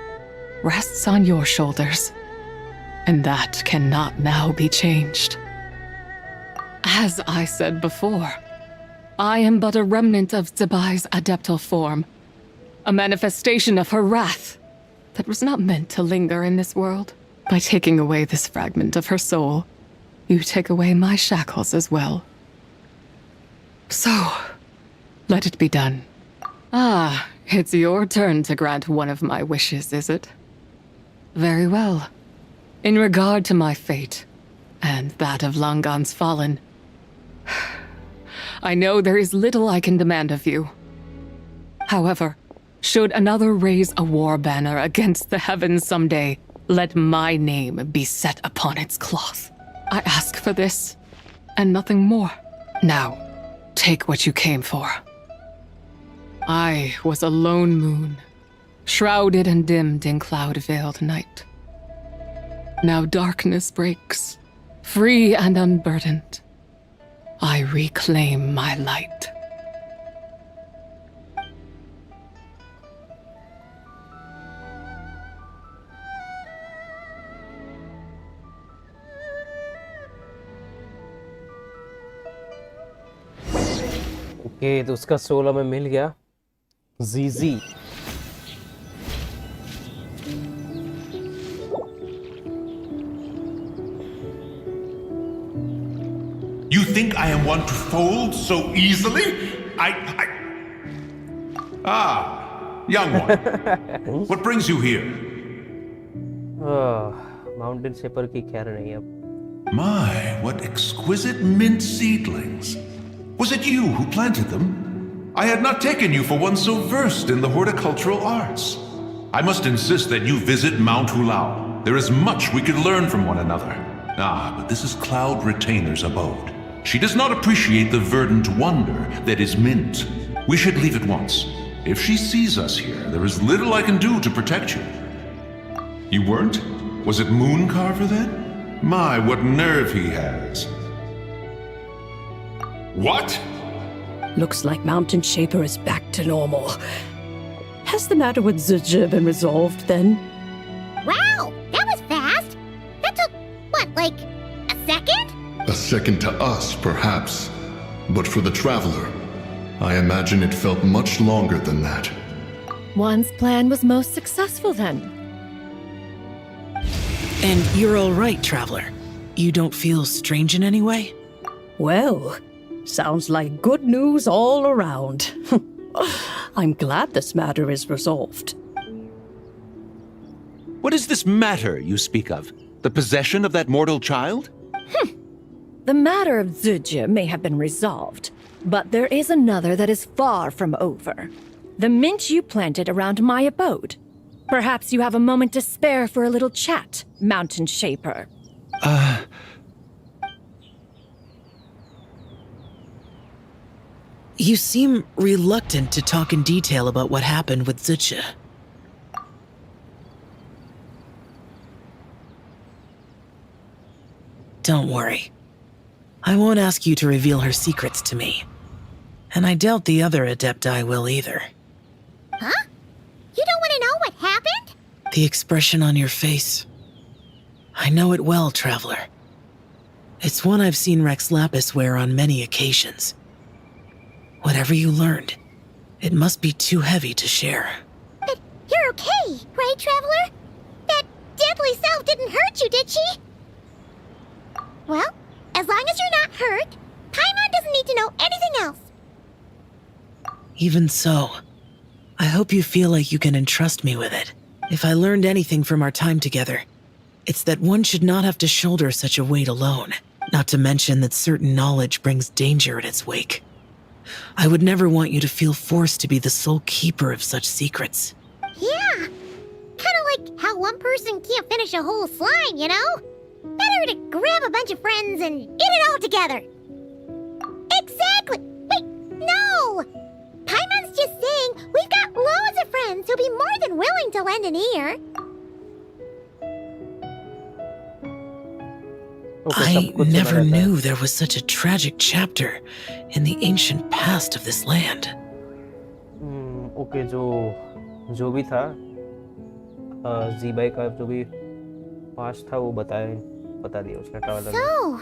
rests on your shoulders, and that cannot now be changed. As I said before, I am but a remnant of Zibai's adeptal form, a manifestation of her wrath that was not meant to linger in this world. By taking away this fragment of her soul, you take away my shackles as well. So, let it be done. Ah, it's your turn to grant one of my wishes, is it? Very well. In regard to my fate, and that of Langan's fallen, I know there is little I can demand of you. However, should another raise a war banner against the heavens someday, let my name be set upon its cloth. I ask for this, and nothing more. Now, take what you came for. I was a lone moon, shrouded and dimmed in cloud-veiled night. Now darkness breaks, free and unburdened. I reclaim my light. Okay, तो उसका soul हमें मिल गया. जीजी. You think I am one to fold so easily? Ah, young one. What brings you here? Mountain shaper की खैर नहीं अब. My, what exquisite mint seedlings. Was it you who planted them? I had not taken you for one so versed in the horticultural arts. I must insist that you visit Mount Hulao. There is much we could learn from one another. Ah, but this is Cloud Retainer's abode. She does not appreciate the verdant wonder that is mint. We should leave at once. If she sees us here, there is little I can do to protect you. You weren't? Was it Mooncarver then? My, what nerve he has. What? Looks like Mountain Shaper is back to normal. Has the matter with Zizhi been resolved then? Wow, that was fast. That took, what, like a second? A second to us, perhaps. But for the traveler, I imagine it felt much longer than that. One's plan was most successful then. And you're all right, Traveler. You don't feel strange in any way? Well, sounds like good news all around. I'm glad this matter is resolved. What is this matter you speak of? The possession of that mortal child? The matter of Zizhi may have been resolved, but there is another that is far from over. The mint you planted around my abode. Perhaps you have a moment to spare for a little chat, Mountain Shaper. You seem reluctant to talk in detail about what happened with Zizhi. Don't worry. I won't ask you to reveal her secrets to me. And I doubt the other Adepti will either. Huh? You don't want to know what happened? The expression on your face. I know it well, Traveler. It's one I've seen Rex Lapis wear on many occasions. Whatever you learned, it must be too heavy to share. But you're okay, right, Traveler? That deadly self didn't hurt you, did she? Well, as long as you're not hurt, Paimon doesn't need to know anything else. Even so, I hope you feel like you can entrust me with it. If I learned anything from our time together, it's that one should not have to shoulder such a weight alone, not to mention that certain knowledge brings danger in its wake. I would never want you to feel forced to be the sole keeper of such secrets. Yeah, kind of like how one person can't finish a whole slime, you know? Better to grab a bunch of friends and eat it all together. Exactly! Wait, no! Paimon's just saying we've got loads of friends who'll be more than willing to lend an ear. I never knew there was such a tragic chapter in the ancient past of this land. Okay जो भी था zibai का जो भी past था वो बता दिया उसने traveller. So,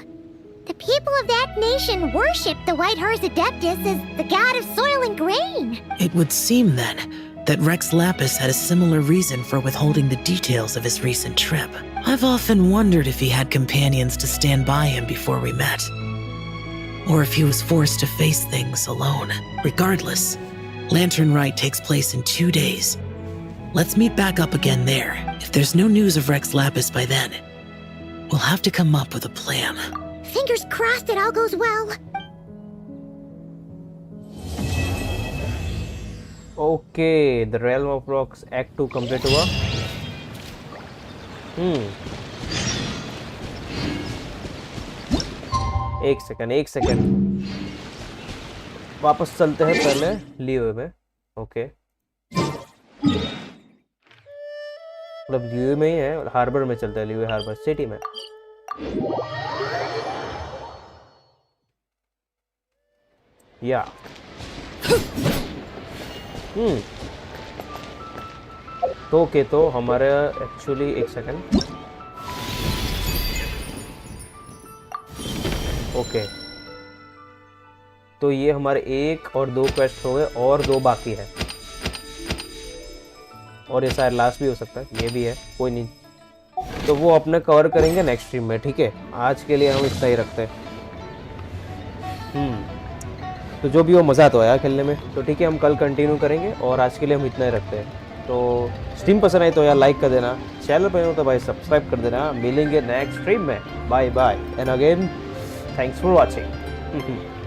the people of that nation worship the White Horse Adeptus as the god of soil and grain. It would seem then that Rex Lapis had a similar reason for withholding the details of his recent trip. I've often wondered if he had companions to stand by him before we met, or if he was forced to face things alone. Regardless, Lantern Rite takes place in 2 days. Let's meet back up again there. If there's no news of Rex Lapis by then, we'll have to come up with a plan. Fingers crossed it all goes well. Okay, the Realm of Rocks Act 2 complete हुआ। एक second वापस चलते हैं पहले लियो में। Okay मतलब लियो में ही है, हार्बर में चलते हैं, लियो हार्बर सिटी में। या तो ओके, तो हमारे एक्चुअली एक सेकंड। ओके तो ये हमारे 1 और 2 क्वेस्ट हो गए और 2 बाकी है, और ये शायद लास्ट भी हो सकता है, ये भी है, कोई नहीं, तो वो अपने कवर करेंगे नेक्स्ट स्ट्रीम में। ठीक है, आज के लिए हम इतना ही रखते हैं। तो जो भी वो मज़ा तो आया खेलने में, तो ठीक है हम कल कंटिन्यू करेंगे और आज के लिए हम इतना ही रखते हैं। तो स्ट्रीम पसंद आई तो यार लाइक कर देना, चैनल पर हो तो भाई सब्सक्राइब कर देना। मिलेंगे नेक्स्ट स्ट्रीम में, bye bye and again thanks for watching.